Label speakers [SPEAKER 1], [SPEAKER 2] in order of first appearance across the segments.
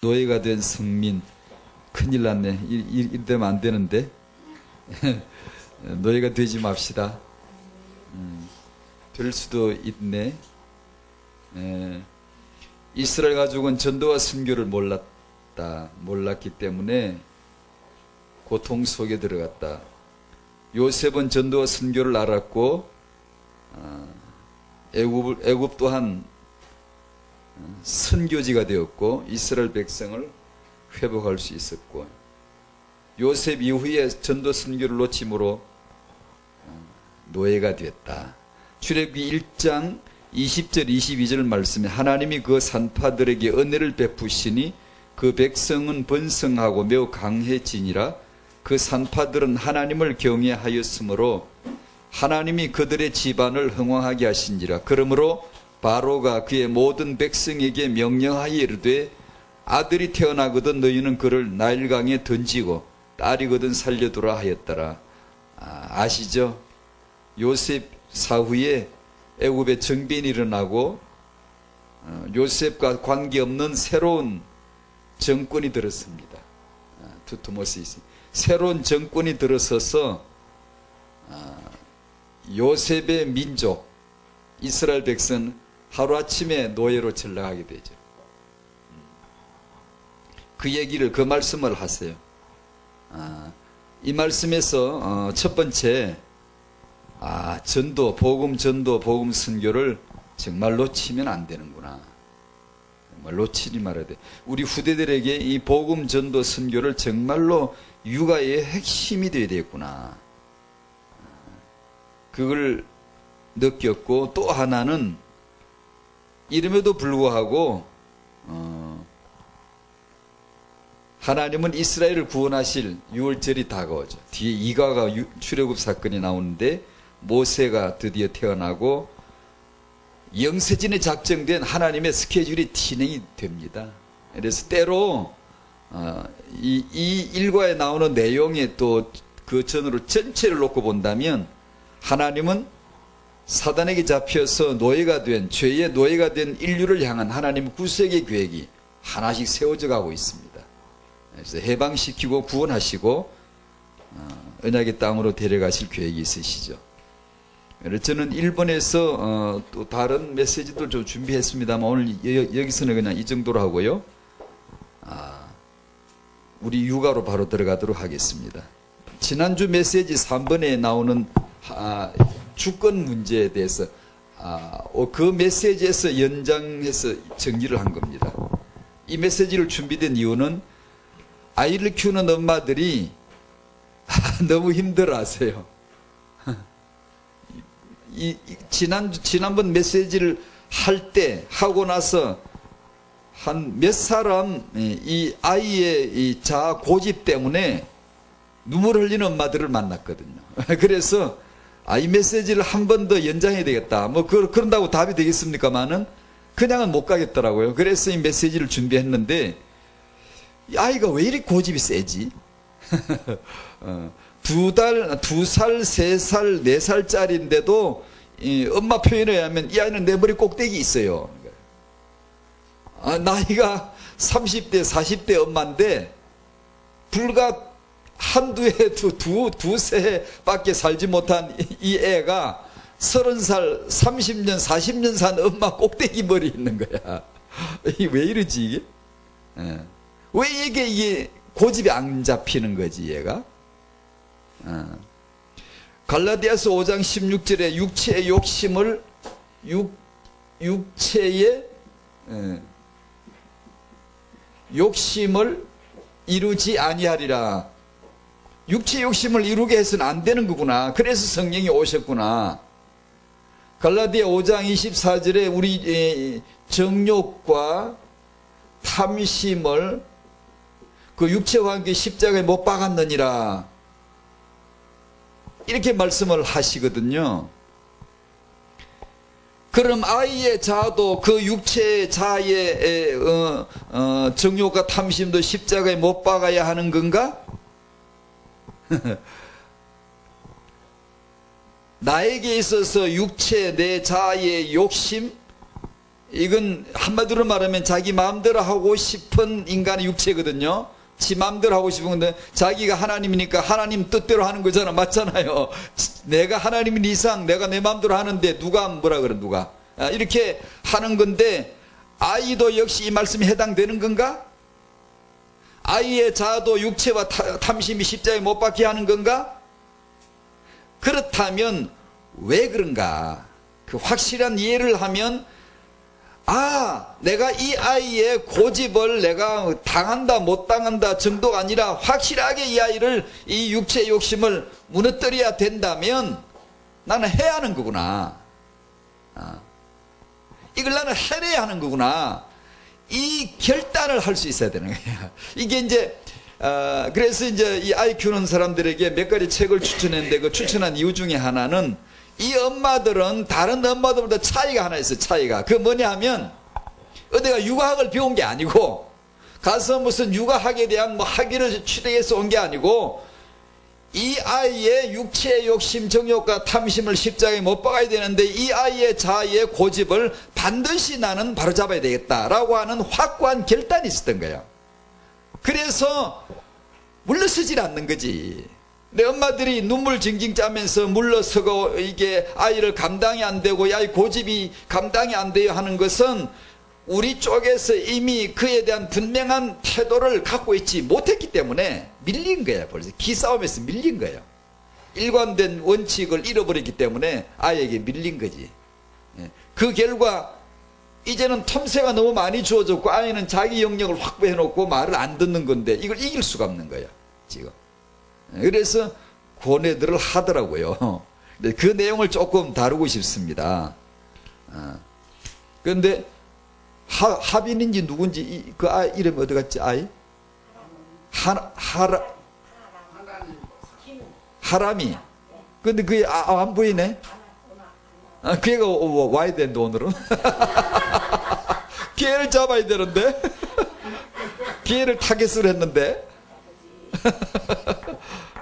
[SPEAKER 1] 노예가 된 성민. 큰일 났네. 이러면 안 되는데. 노예가 되지 맙시다. 될 수도 있네. 이스라엘 가족은 전도와 선교를 몰랐기 때문에 고통 속에 들어갔다. 요셉은 전도와 선교를 알았고 애굽 또한 선교지가 되었고 이스라엘 백성을 회복할 수 있었고, 요셉 이후에 전도 선교를 놓침으로 노예가 되었다. 출애굽기 1장 20절 22절 말씀에 하나님이 그 산파들에게 은혜를 베푸시니 그 백성은 번성하고 매우 강해지니라. 그 산파들은 하나님을 경외하였으므로 하나님이 그들의 집안을 흥왕하게 하신지라. 그러므로 바로가 그의 모든 백성에게 명령하여 이르되 아들이 태어나거든 너희는 그를 나일강에 던지고 딸이거든 살려두라 하였더라. 아시죠? 요셉 사후에 애굽에 정변이 일어나고 요셉과 관계없는 새로운 정권이 들었습니다. 두트모스이스 새로운 정권이 들어서서 요셉의 민족 이스라엘 백성은 하루아침에 노예로 전락하게 되죠. 그 말씀을 하세요. 이 말씀에서 첫 번째, 복음 전도, 복음 선교를 정말 놓치면 안 되는구나. 정말 놓치지 말아야 돼. 우리 후대들에게 이 복음 전도 선교를 정말로 육아의 핵심이 되어야 되겠구나. 그걸 느꼈고, 또 하나는 이름에도 불구하고 하나님은 이스라엘을 구원하실 유월절이 다가오죠. 뒤에 이가가 출애굽 사건이 나오는데 모세가 드디어 태어나고 영세전에 작정된 하나님의 스케줄이 진행이 됩니다. 그래서 때로 이 일과에 나오는 내용에 또 그 전으로 전체를 놓고 본다면 하나님은 사단에게 잡혀서 노예가 된, 죄의 노예가 된 인류를 향한 하나님의 구속의 계획이 하나씩 세워져 가고 있습니다. 그래서 해방시키고 구원하시고 언약의 땅으로 데려가실 계획이 있으시죠. 그래서 저는 일본에서 또 다른 메시지도 좀 준비했습니다만 오늘 여기서는 그냥 이 정도로 하고요. 우리 육아로 바로 들어가도록 하겠습니다. 지난주 메시지 3번에 나오는 주권 문제에 대해서 그 메시지에서 연장해서 정리를 한 겁니다. 이 메시지를 준비된 이유는 아이를 키우는 엄마들이 너무 힘들어하세요. 지난번 메시지를 하고 나서 한 몇 사람 이 아이의 이 자아 고집 때문에 눈물 흘리는 엄마들을 만났거든요. 그래서 이 메시지를 한 번 더 연장해야 되겠다. 그런다고 답이 되겠습니까만은 그냥은 못 가겠더라고요. 그래서 이 메시지를 준비했는데 이 아이가 왜 이렇게 고집이 세지? 2살, 3살, 4살짜리인데도 엄마 표현에 의하면 이 아이는 내 머리 꼭대기 있어요. 나이가 30대, 40대 엄마인데 불과 한두 해, 두세 해밖에 살지 못한 이 애가 30살, 30년, 40년 산 엄마 꼭대기 머리 있는 거야. 이게 왜 이러지, 이게? 왜 이게 고집이 안 잡히는 거지, 얘가? 갈라디아서 5장 16절에 육체의 욕심을, 육체의 욕심을 이루지 아니하리라. 육체 욕심을 이루게 해서는 안 되는 거구나. 그래서 성령이 오셨구나. 갈라디아 5장 24절에 우리 정욕과 탐심을 그 육체와 함께 십자가에 못 박았느니라. 이렇게 말씀을 하시거든요. 그럼 아이의 자아도 그 육체의 자아의 정욕과 탐심도 십자가에 못 박아야 하는 건가? 나에게 있어서 육체 내 자아의 욕심 이건 한마디로 말하면 자기 마음대로 하고 싶은 인간의 육체거든요. 지 마음대로 하고 싶은 건데 자기가 하나님이니까 하나님 뜻대로 하는 거잖아. 맞잖아요. 내가 하나님인 이상 내가 내 마음대로 하는데 누가 뭐라 그래 누가 이렇게 하는 건데 아이도 역시 이 말씀에 해당되는 건가? 아이의 자아도 육체와 탐심이 십자가에 못 박게 하는 건가? 그렇다면 왜 그런가? 그 확실한 이해를 하면 내가 이 아이의 고집을 내가 당한다 못 당한다 정도가 아니라 확실하게 이 아이를 이 육체의 욕심을 무너뜨려야 된다면 나는 해야 하는 거구나. 이걸 나는 해내야 하는 거구나. 이 결단을 할 수 있어야 되는 거예요. 이게 이제 그래서 이제 이 아이 키우는 사람들에게 몇 가지 책을 추천했는데 그 추천한 이유 중에 하나는 이 엄마들은 다른 엄마들보다 차이가 하나 있어요. 차이가. 그 뭐냐 하면 어디가 육아학을 배운 게 아니고 가서 무슨 육아학에 대한 뭐 학위를 취득해서 온 게 아니고 이 아이의 육체의 욕심, 정욕과 탐심을 십자가에 못 박아야 되는데 이 아이의 자아의 고집을 반드시 나는 바로잡아야 되겠다라고 하는 확고한 결단이 있었던 거예요. 그래서 물러서질 않는 거지. 내 엄마들이 눈물 징징 짜면서 물러서고 이게 아이를 감당이 안 되고 아이 고집이 감당이 안 돼요 하는 것은 우리 쪽에서 이미 그에 대한 분명한 태도를 갖고 있지 못했기 때문에 밀린 거야. 벌써 기싸움에서 밀린 거예요. 일관된 원칙을 잃어버렸기 때문에 아이에게 밀린 거지. 그 결과 이제는 틈새가 너무 많이 주어졌고 아이는 자기 영역을 확보해 놓고 말을 안 듣는 건데 이걸 이길 수가 없는 거예요. 지금. 그래서 고뇌들을 하더라고요. 그 내용을 조금 다루고 싶습니다. 그런데 하빈인지 누군지 그 아이 이름이 어디 갔지? 아이? 하람이. 근데 그게 안 보이네. 그 애가 와야 되는데 오늘은. 기회를 잡아야 되는데. 기회를 타겟으로 했는데.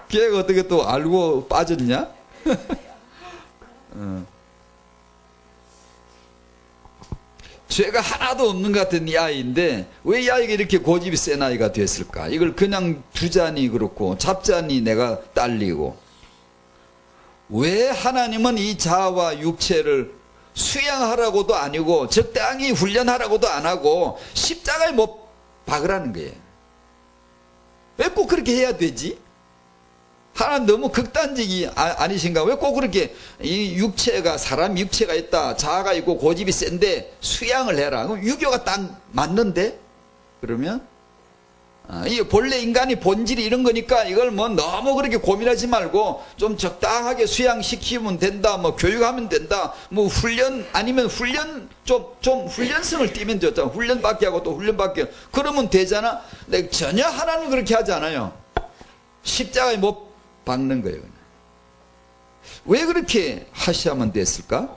[SPEAKER 1] 걔가 어떻게 또 알고 빠졌냐? 죄가 하나도 없는 것 같은 이 아이인데 왜 이 아이가 이렇게 고집이 센 아이가 됐을까? 이걸 그냥 두자니 그렇고 잡자니 내가 딸리고 왜 하나님은 이 자아와 육체를 수양하라고도 아니고 적당히 훈련하라고도 안 하고 십자가에 못 박으라는 거예요. 왜 꼭 그렇게 해야 되지? 하나님 너무 극단적이 아니신가? 왜 꼭 그렇게 이 육체가 사람 육체가 있다 자아가 있고 고집이 센데 수양을 해라. 그럼 유교가 딱 맞는데? 그러면 이게 본래 인간이 본질이 이런 거니까 이걸 뭐 너무 그렇게 고민하지 말고 좀 적당하게 수양시키면 된다. 뭐 교육하면 된다. 뭐 훈련 아니면 훈련 좀 훈련성을 띠면 좋잖아. 훈련받게 하고 또 훈련받게 그러면 되잖아. 근데 전혀 하나는 그렇게 하지 않아요. 십자가에 못 박는 거예요. 그냥. 왜 그렇게 하셔야만 됐을까?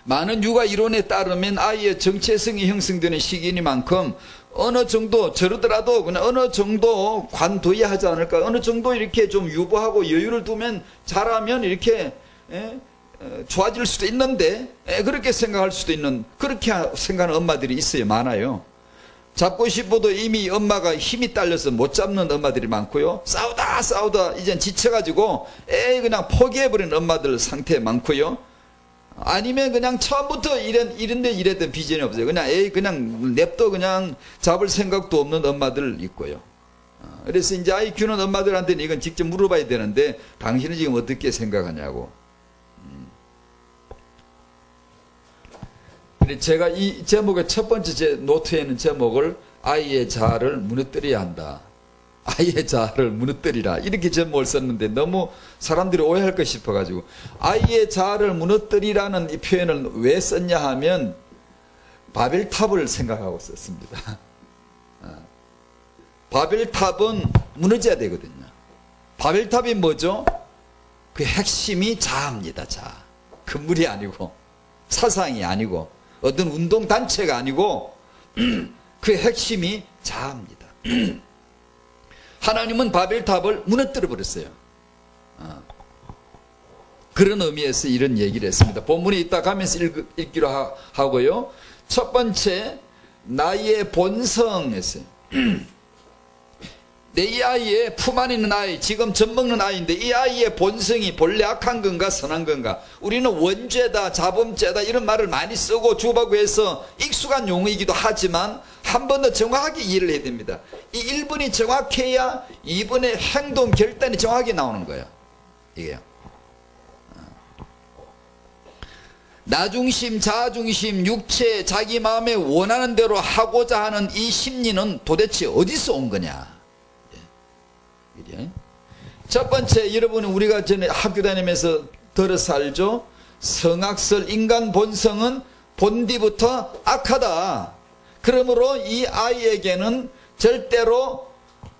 [SPEAKER 1] 많은 육아 이론에 따르면 아이의 정체성이 형성되는 시기니만큼 어느 정도 저러더라도 그냥 어느 정도 관둬야 하지 않을까? 어느 정도 이렇게 좀 유보하고 여유를 두면 자라면 이렇게 좋아질 수도 있는데 그렇게 생각할 수도 있는 그렇게 생각하는 엄마들이 있어요. 많아요. 잡고 싶어도 이미 엄마가 힘이 딸려서 못 잡는 엄마들이 많고요. 싸우다 이젠 지쳐가지고 그냥 포기해버린 엄마들 상태 많고요. 아니면 그냥 처음부터 이랬던 비전이 없어요. 그냥 냅둬 그냥 잡을 생각도 없는 엄마들 있고요. 그래서 이제 아이 키우는 엄마들한테는 이건 직접 물어봐야 되는데 당신은 지금 어떻게 생각하냐고. 제가 이 제목의 첫 번째 제 노트에는 제목을 아이의 자아를 무너뜨려야 한다. 아이의 자아를 무너뜨리라. 이렇게 제목을 썼는데 너무 사람들이 오해할까 싶어가지고 아이의 자아를 무너뜨리라는 이 표현을 왜 썼냐 하면 바벨탑을 생각하고 썼습니다. 바벨탑은 무너져야 되거든요. 바벨탑이 뭐죠? 그 핵심이 자아입니다. 자아. 건물이 아니고 사상이 아니고 어떤 운동단체가 아니고 그 핵심이 자아입니다. 하나님은 바벨탑을 무너뜨려 버렸어요. 그런 의미에서 이런 얘기를 했습니다. 본문에 있다 가면서 읽기로 하고요. 첫 번째, 나의 본성에서 내 이 아이의 품 안에 있는 아이, 지금 젖먹는 아이인데 이 아이의 본성이 본래 악한 건가 선한 건가? 우리는 원죄다, 자범죄다 이런 말을 많이 쓰고 주고받고해서 익숙한 용어이기도 하지만 한 번 더 정확하게 이해를 해야 됩니다. 이 1번이 정확해야 2번의 행동 결단이 정확하게 나오는 거예요. 이게요. 나중심, 자중심, 육체, 자기 마음에 원하는 대로 하고자 하는 이 심리는 도대체 어디서 온 거냐? 첫 번째, 여러분은 우리가 전에 학교 다니면서 들어서 알죠? 성악설, 인간 본성은 본디부터 악하다. 그러므로 이 아이에게는 절대로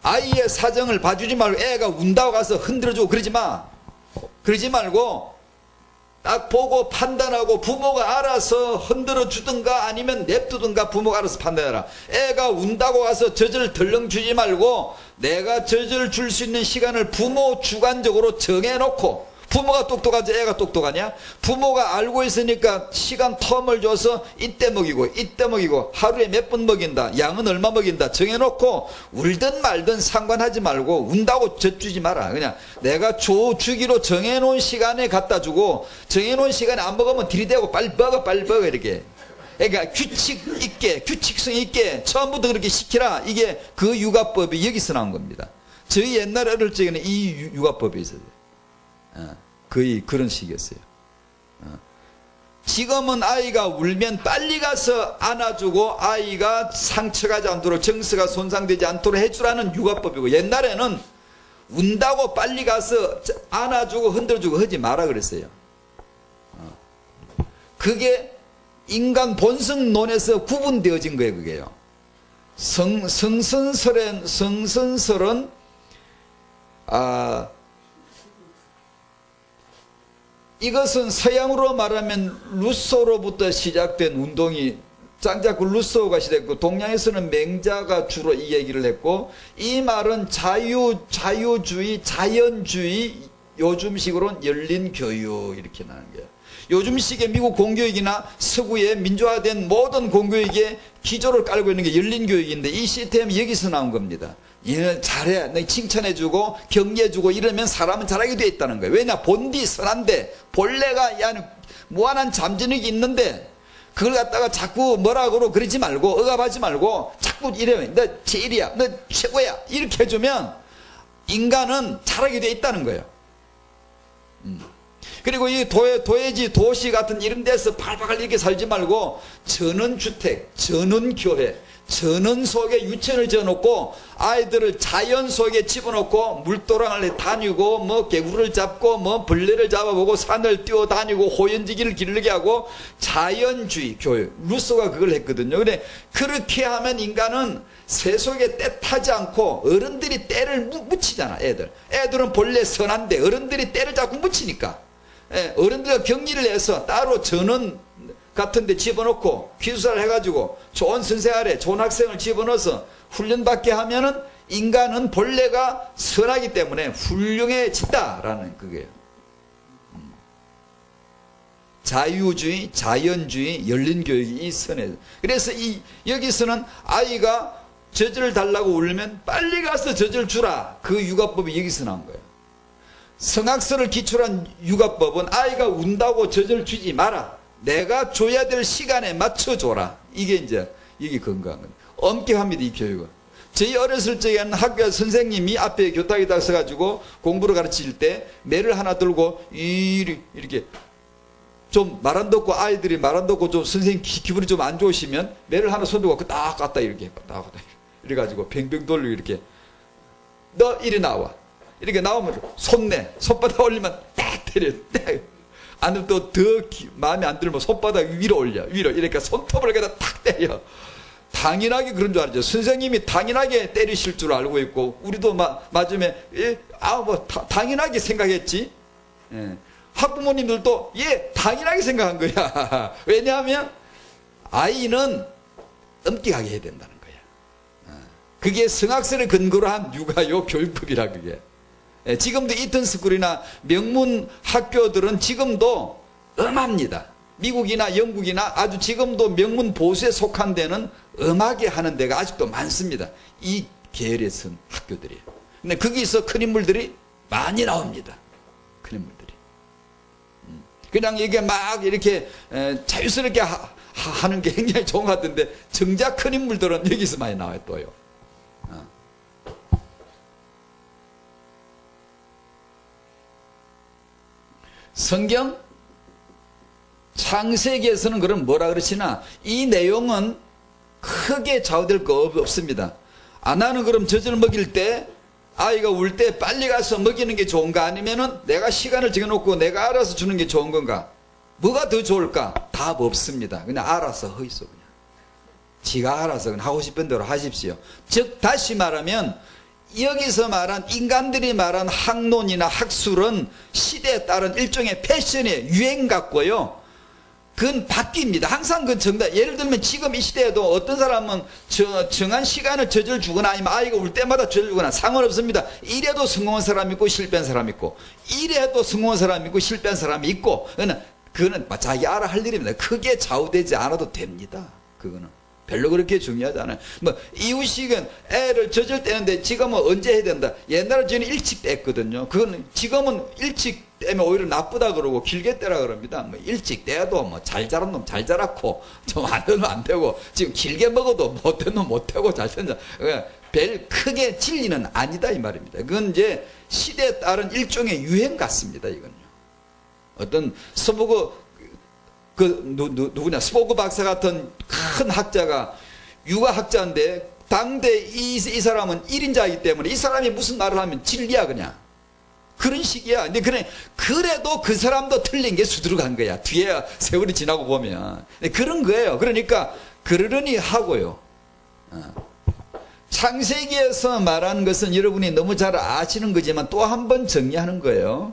[SPEAKER 1] 아이의 사정을 봐주지 말고 애가 운다고 가서 흔들어주고 그러지 마. 그러지 말고 딱 보고 판단하고 부모가 알아서 흔들어 주든가 아니면 냅두든가 부모가 알아서 판단해라. 애가 운다고 가서 젖을 덜렁 주지 말고 내가 젖을 줄 수 있는 시간을 부모 주관적으로 정해놓고, 부모가 똑똑하지 애가 똑똑하냐? 부모가 알고 있으니까 시간 텀을 줘서 이때 먹이고 이때 먹이고 하루에 몇 번 먹인다, 양은 얼마 먹인다 정해놓고 울든 말든 상관하지 말고 운다고 젖 주지 마라. 그냥 내가 주기로 정해놓은 시간에 갖다 주고 정해놓은 시간에 안 먹으면 들이대고 빨리 먹어 이렇게. 그러니까 규칙 있게, 규칙성 있게 처음부터 그렇게 시키라. 이게 그 육아법이 여기서 나온 겁니다. 저희 옛날 어릴 적에는 이 육아법이 있어요. 거의 그런 식이었어요. 지금은 아이가 울면 빨리 가서 안아주고 아이가 상처가지 않도록, 정서가 손상되지 않도록 해주라는 육아법이고, 옛날에는 운다고 빨리 가서 안아주고 흔들어주고 하지 마라 그랬어요. 그게 인간 본성론에서 구분되어진 거예요. 그게요. 성선설은 이것은 서양으로 말하면 루소로부터 시작된 운동이, 짱자꾸 루소가 시작했고, 동양에서는 맹자가 주로 이 얘기를 했고, 이 말은 자유주의, 자연주의, 요즘식으로는 열린 교육 이렇게 나는 거예요. 요즘식의 미국 공교육이나 서구의 민주화된 모든 공교육의 기조를 깔고 있는 게 열린 교육인데, 이 시스템이 여기서 나온 겁니다. 얘는 잘해, 너 칭찬해주고 격려해주고 이러면 사람은 잘하게 돼 있다는 거예요. 왜냐, 본디 선한데 본래가 무한한 잠재력이 있는데 그걸 갖다가 자꾸 뭐라고 그러지 말고 억압하지 말고 자꾸 이러면 너 제일이야, 너 최고야 이렇게 해주면 인간은 잘하게 돼 있다는 거예요. 그리고 이 도예지, 도시 같은 이런 데서 발박을 이렇게 살지 말고 전원주택, 전원교회, 전원 속에 유치원을 지어놓고 아이들을 자연 속에 집어넣고 물도랑을 다니고 뭐 개구리를 잡고 뭐 벌레를 잡아보고 산을 뛰어다니고 호연지기를 기르게 하고 자연주의 교육, 루소가 그걸 했거든요. 근데 그렇게 하면 인간은 새 속에 때 타지 않고, 어른들이 때를 묻히잖아. 애들은 본래 선한데 어른들이 때를 자꾸 묻히니까 어른들과 격리를 해서 따로 전원 같은 데 집어넣고 기숙사를 해가지고 좋은 선생 아래 좋은 학생을 집어넣어서 훈련받게 하면은 인간은 본래가 선하기 때문에 훌륭해진다라는 그게요. 자유주의, 자연주의, 열린교육이 이 선에서. 그래서 여기서는 아이가 젖을 달라고 울면 빨리 가서 젖을 주라. 그 육아법이 여기서 나온 거예요. 성악설을 기초한 육아법은 아이가 운다고 젖을 주지 마라. 내가 줘야 될 시간에 맞춰줘라. 이게 이제 여기 건강한 겁니다. 엄격합니다, 이 교육은. 저희 어렸을 적에는 학교 선생님이 앞에 교탁에 딱 서가지고 공부를 가르칠 때 매를 하나 들고 이렇게 좀 말 안 듣고, 아이들이 말 안 듣고 좀 선생님 기분이 좀 안 좋으시면 매를 하나 손 들고 딱 갖다 이렇게 딱 갖다 이래가지고 뱅뱅 돌리고 이렇게 너 이리 나와. 이렇게 나오면 손내, 손바닥 올리면 딱 때려. 안 들면 또 더 마음에 안 들면 손바닥 위로 올려. 이렇게 손톱을 갖다 탁 때려. 당연하게 그런 줄 알죠. 선생님이 당연하게 때리실 줄 알고 있고, 우리도 맞으면 당연하게 생각했지. 학부모님들도 당연하게 생각한 거야. 왜냐하면 아이는 엄격하게 해야 된다는 거야. 그게 성악설을 근거로 한 육아요 교육법이라 그게. 예, 지금도 이튼 스쿨이나 명문 학교들은 지금도 엄합니다. 미국이나 영국이나 아주 지금도 명문 보수에 속한 데는 엄하게 하는 데가 아직도 많습니다. 이 계열에 선 학교들이에요. 근데 거기서 큰 인물들이 많이 나옵니다. 큰 인물들이. 그냥 이게 막 이렇게 자유스럽게 하는 게 굉장히 좋은 것 같은데 정작 큰 인물들은 여기서 많이 나와요, 또요. 성경 창세기에서는 그럼 뭐라 그러시나 이 내용은 크게 좌우될 거 없습니다. 나는 그럼 젖을 먹일 때 아이가 울 때 빨리 가서 먹이는 게 좋은가 아니면은 내가 시간을 정해놓고 내가 알아서 주는 게 좋은 건가? 뭐가 더 좋을까? 답 없습니다. 그냥 알아서 허이소 그냥. 지가 알아서 그냥 하고 싶은 대로 하십시오. 즉 다시 말하면 여기서 말한 인간들이 말한 학론이나 학술은 시대에 따른 일종의 패션의 유행 같고요. 그건 바뀝니다. 항상 그 정답. 예를 들면 지금 이 시대에도 어떤 사람은 정한 시간을 젖을 주거나 아니면 아이가 울 때마다 젖을 주거나 상관없습니다. 이래도 성공한 사람이 있고 실패한 사람이 있고 이래도 성공한 사람이 있고 실패한 사람이 있고 그거는 자기 알아 할 일입니다. 크게 좌우되지 않아도 됩니다. 그거는 별로 그렇게 중요하지 않아요. 뭐 이유식은 애를 젖을 떼는데 지금은 언제 해야 된다. 옛날에 저는 일찍 뗐거든요. 그건 지금은 일찍 떼면 오히려 나쁘다 그러고 길게 떼라 그럽니다. 뭐 일찍 떼도 뭐 잘 자란 놈 잘 자랐고 좀 안 되면 안 되고 지금 길게 먹어도 못된 놈 못되고 잘 된다. 별 크게 진리는 아니다 이 말입니다. 그건 이제 시대에 따른 일종의 유행 같습니다. 이건요. 어떤 서부고 누구냐 스포크 박사 같은 큰 학자가 유가학자인데 당대 이 사람은 1인자이기 때문에 이 사람이 무슨 말을 하면 진리야 그냥 그런 식이야. 근데 그래도 그 사람도 틀린 게 수두룩한 거야. 뒤에 세월이 지나고 보면 그런 거예요. 그러니까 그러려니 하고요. 창세기에서 말하는 것은 여러분이 너무 잘 아시는 거지만 또 한 번 정리하는 거예요.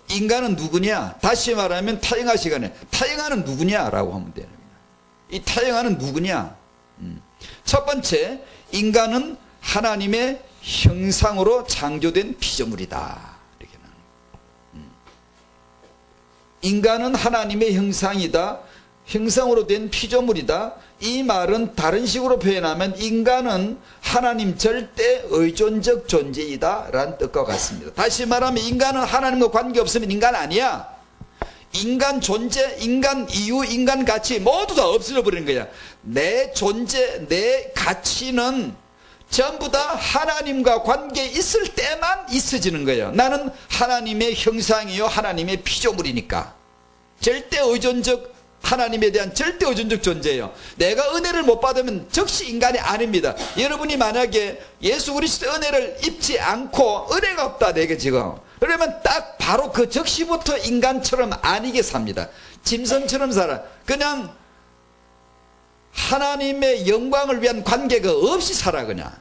[SPEAKER 1] 인간은 누구냐? 다시 말하면 타영하 시간에 타영하는 누구냐라고 하면 되는 거예요. 이 타영하는 누구냐? 첫 번째, 인간은 하나님의 형상으로 창조된 피조물이다. 이렇게 나와요. 인간은 하나님의 형상이다. 형상으로 된 피조물이다. 이 말은 다른 식으로 표현하면 인간은 하나님 절대 의존적 존재이다 라는 뜻과 같습니다. 다시 말하면 인간은 하나님과 관계없으면 인간 아니야. 인간 존재, 인간 이유, 인간 가치 모두 다 없어져 버리는 거야. 내 존재, 내 가치는 전부 다 하나님과 관계 있을 때만 있어지는 거예요. 나는 하나님의 형상이요 하나님의 피조물이니까 절대 의존적 하나님에 대한 절대 의존적 존재예요. 내가 은혜를 못 받으면 즉시 인간이 아닙니다. 여러분이 만약에 예수 그리스도의 은혜를 입지 않고 은혜가 없다 내게 지금 그러면 딱 바로 그 즉시부터 인간처럼 아니게 삽니다. 짐승처럼 살아. 그냥 하나님의 영광을 위한 관계가 없이 살아. 그냥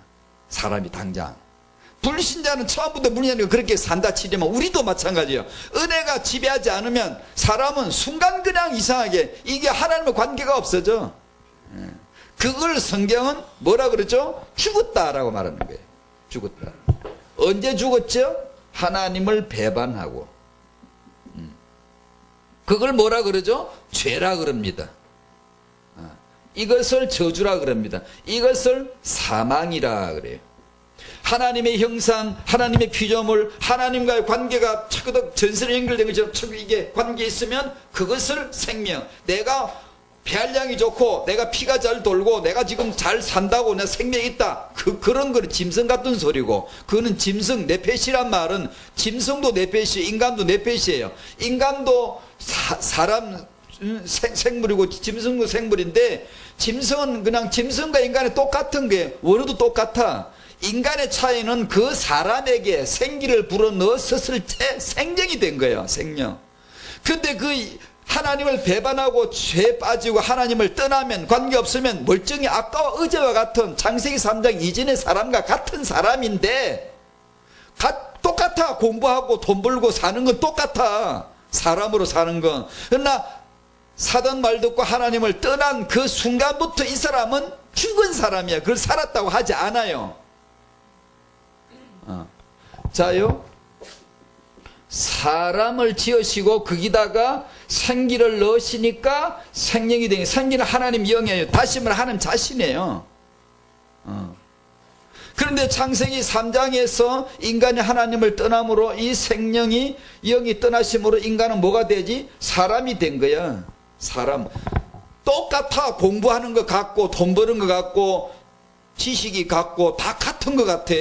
[SPEAKER 1] 사람이 당장 불신자는 처음부터 물리니까 그렇게 산다 치지만 우리도 마찬가지예요. 은혜가 지배하지 않으면 사람은 순간 그냥 이상하게 이게 하나님과 관계가 없어져. 그걸 성경은 뭐라 그러죠? 죽었다라고 말하는 거예요. 죽었다. 언제 죽었죠? 하나님을 배반하고. 그걸 뭐라 그러죠? 죄라 그럽니다. 이것을 저주라 그럽니다. 이것을 사망이라 그래요. 하나님의 형상, 하나님의 피조물, 하나님과의 관계가 차그덕 전선에 연결된 것처럼 이게 관계에 있으면 그것을 생명. 내가 폐활량이 좋고 내가 피가 잘 돌고 내가 지금 잘 산다고 내 생명이 있다. 그런 거는 짐승 같은 소리고 그거는 짐승 네페시란 말은 짐승도 네페시, 인간도 네페시예요. 인간도 사람 생물이고 짐승도 생물인데 짐승은 그냥 짐승과 인간이 똑같은 게 원어도 똑같아. 인간의 차이는 그 사람에게 생기를 불어넣었을 때 생명이 된 거예요. 생명. 근데 그 하나님을 배반하고 죄에 빠지고 하나님을 떠나면 관계없으면 멀쩡히 아까와 어제와 같은 창세기 3장 이전의 사람과 같은 사람인데 똑같아. 공부하고 돈 벌고 사는 건 똑같아. 사람으로 사는 건. 그러나 사단 말 듣고 하나님을 떠난 그 순간부터 이 사람은 죽은 사람이야. 그걸 살았다고 하지 않아요. 자요, 사람을 지으시고 거기다가 생기를 넣으시니까 생명이 되니, 생기는 하나님 영이에요. 다시 말해 하나님 자신이에요. 그런데 창세기 3장에서 인간이 하나님을 떠남으로 이 생명이, 영이 떠나심으로 인간은 뭐가 되지? 사람이 된 거야. 사람. 똑같아. 공부하는 것 같고 돈 버는 것 같고 지식이 같고 다 같은 것 같아.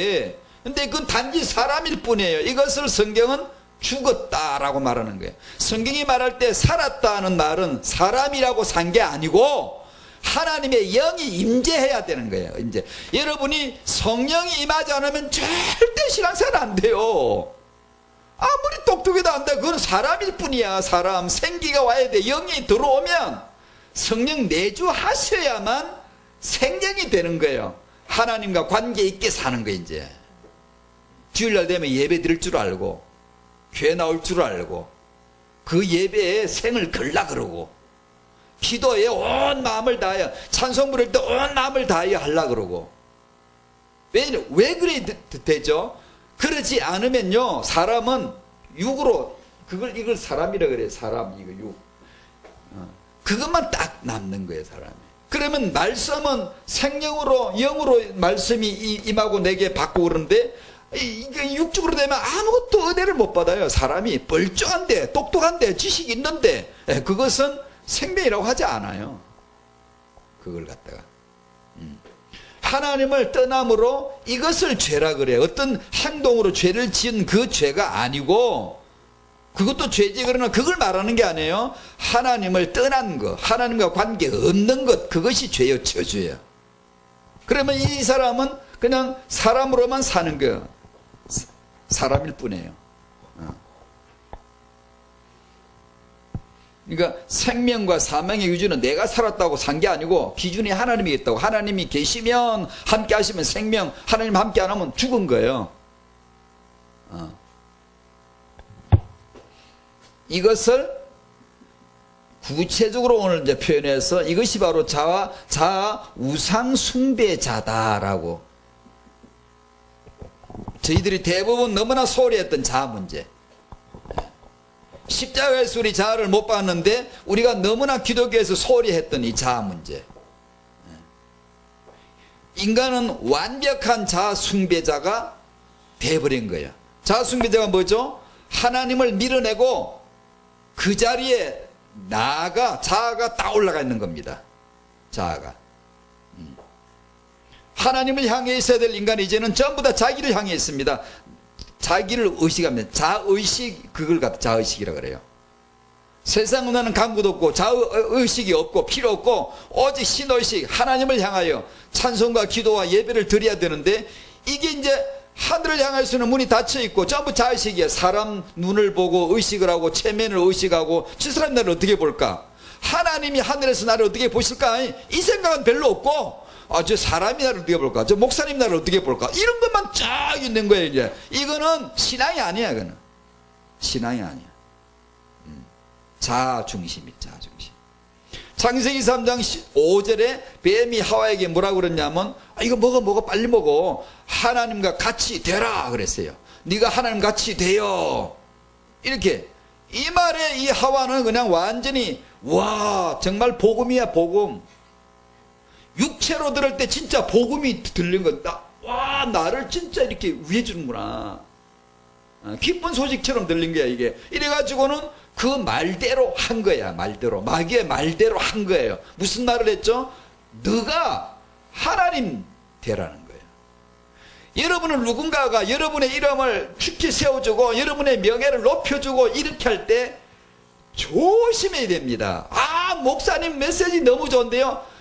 [SPEAKER 1] 근데 그건 단지 사람일 뿐이에요. 이것을 성경은 죽었다라고 말하는 거예요. 성경이 말할 때 살았다는 말은 사람이라고 산 게 아니고 하나님의 영이 임재해야 되는 거예요. 이제 여러분이 성령이 임하지 않으면 절대 신앙생활 안 돼요. 아무리 똑똑해도 안 돼. 그건 사람일 뿐이야. 사람. 생기가 와야 돼. 영이 들어오면 성령 내주하셔야만 생명이 되는 거예요. 하나님과 관계 있게 사는 거예요. 이제 주일날 되면 예배 드릴 줄 알고 교회 나올 줄 알고 그 예배에 생을 걸라 그러고 기도에 온 마음을 다하여, 찬송 부를 때 온 마음을 다하여 하려 그러고. 왜 그래 되죠? 그러지 않으면요, 사람은 육으로, 이걸 사람이라 그래요. 사람, 이거 육. 그것만 딱 남는 거예요, 사람이. 그러면 말씀은 생명으로, 영으로 말씀이 임하고 내게 받고 그러는데, 이게 육적으로 되면 아무것도 은혜를 못 받아요. 사람이 멀쩡한데, 똑똑한데, 지식이 있는데, 그것은 생명이라고 하지 않아요. 그걸 갖다가 하나님을 떠남으로 이것을 죄라 그래요. 어떤 행동으로 죄를 지은 그 죄가 아니고, 그것도 죄지. 그러나 그걸 말하는 게 아니에요. 하나님을 떠난 것, 하나님과 관계 없는 것, 그것이 죄요, 저주예요. 그러면 이 사람은 그냥 사람으로만 사는 거예요. 사람일 뿐이에요. 그러니까 생명과 사명의 기준은 내가 살았다고 산 게 아니고 기준이 하나님이 있다고. 하나님이 계시면, 함께 하시면 생명, 하나님 함께 안 하면 죽은 거예요. 이것을 구체적으로 오늘 이제 표현해서 이것이 바로 자아 우상 숭배자다라고. 저희들이 대부분 너무나 소홀히 했던 자아 문제. 십자가에서 우리 자아를 못 봤는데 우리가 너무나 기독교에서 소홀히 했던 이 자아 문제. 인간은 완벽한 자아 숭배자가 돼버린 거예요. 자아 숭배자가 뭐죠? 하나님을 밀어내고 그 자리에 나아가 자아가 딱 올라가 있는 겁니다. 자아가. 하나님을 향해 있어야 될 인간이 이제는 전부 다 자기를 향해 있습니다. 자기를 의식합니다. 자의식, 그걸 갖다 자의식이라고 그래요. 세상 문화는 강구도 없고 자의식이 없고 필요 없고 오직 신의식, 하나님을 향하여 찬송과 기도와 예배를 드려야 되는데, 이게 이제 하늘을 향할 수 있는 문이 닫혀 있고 전부 자의식이에요. 사람 눈을 보고 의식을 하고 체면을 의식하고 저 사람이 나를 어떻게 볼까? 하나님이 하늘에서 나를 어떻게 보실까? 이 생각은 별로 없고, 저 사람이 나를 어떻게 볼까? 저 목사님 나를 어떻게 볼까? 이런 것만 쫙 있는 거예요, 이제. 이거는 신앙이 아니야, 이거는. 신앙이 아니야. 자중심이, 자중심. 창세기 3장 5절에 뱀이 하와에게 뭐라고 그랬냐면, 이거 먹어, 빨리 먹어. 하나님과 같이 되라, 그랬어요. 네가 하나님 같이 되어. 이렇게. 이 말에 이 하와는 그냥 완전히, 와, 정말 복음이야, 복음. 육체로 들을 때 진짜 복음이 들린 거다. 와, 나를 진짜 이렇게 위해 주는구나. 기쁜 소식처럼 들린 거야, 이게. 이래가지고는 그 말대로 한 거야, 말대로. 마귀의 말대로 한 거예요. 무슨 말을 했죠? 너가 하나님 되라는 거예요. 여러분은 누군가가 여러분의 이름을 깊게 세워주고 여러분의 명예를 높여주고 이렇게 할 때 조심해야 됩니다. 목사님 메시지 너무 좋은데요,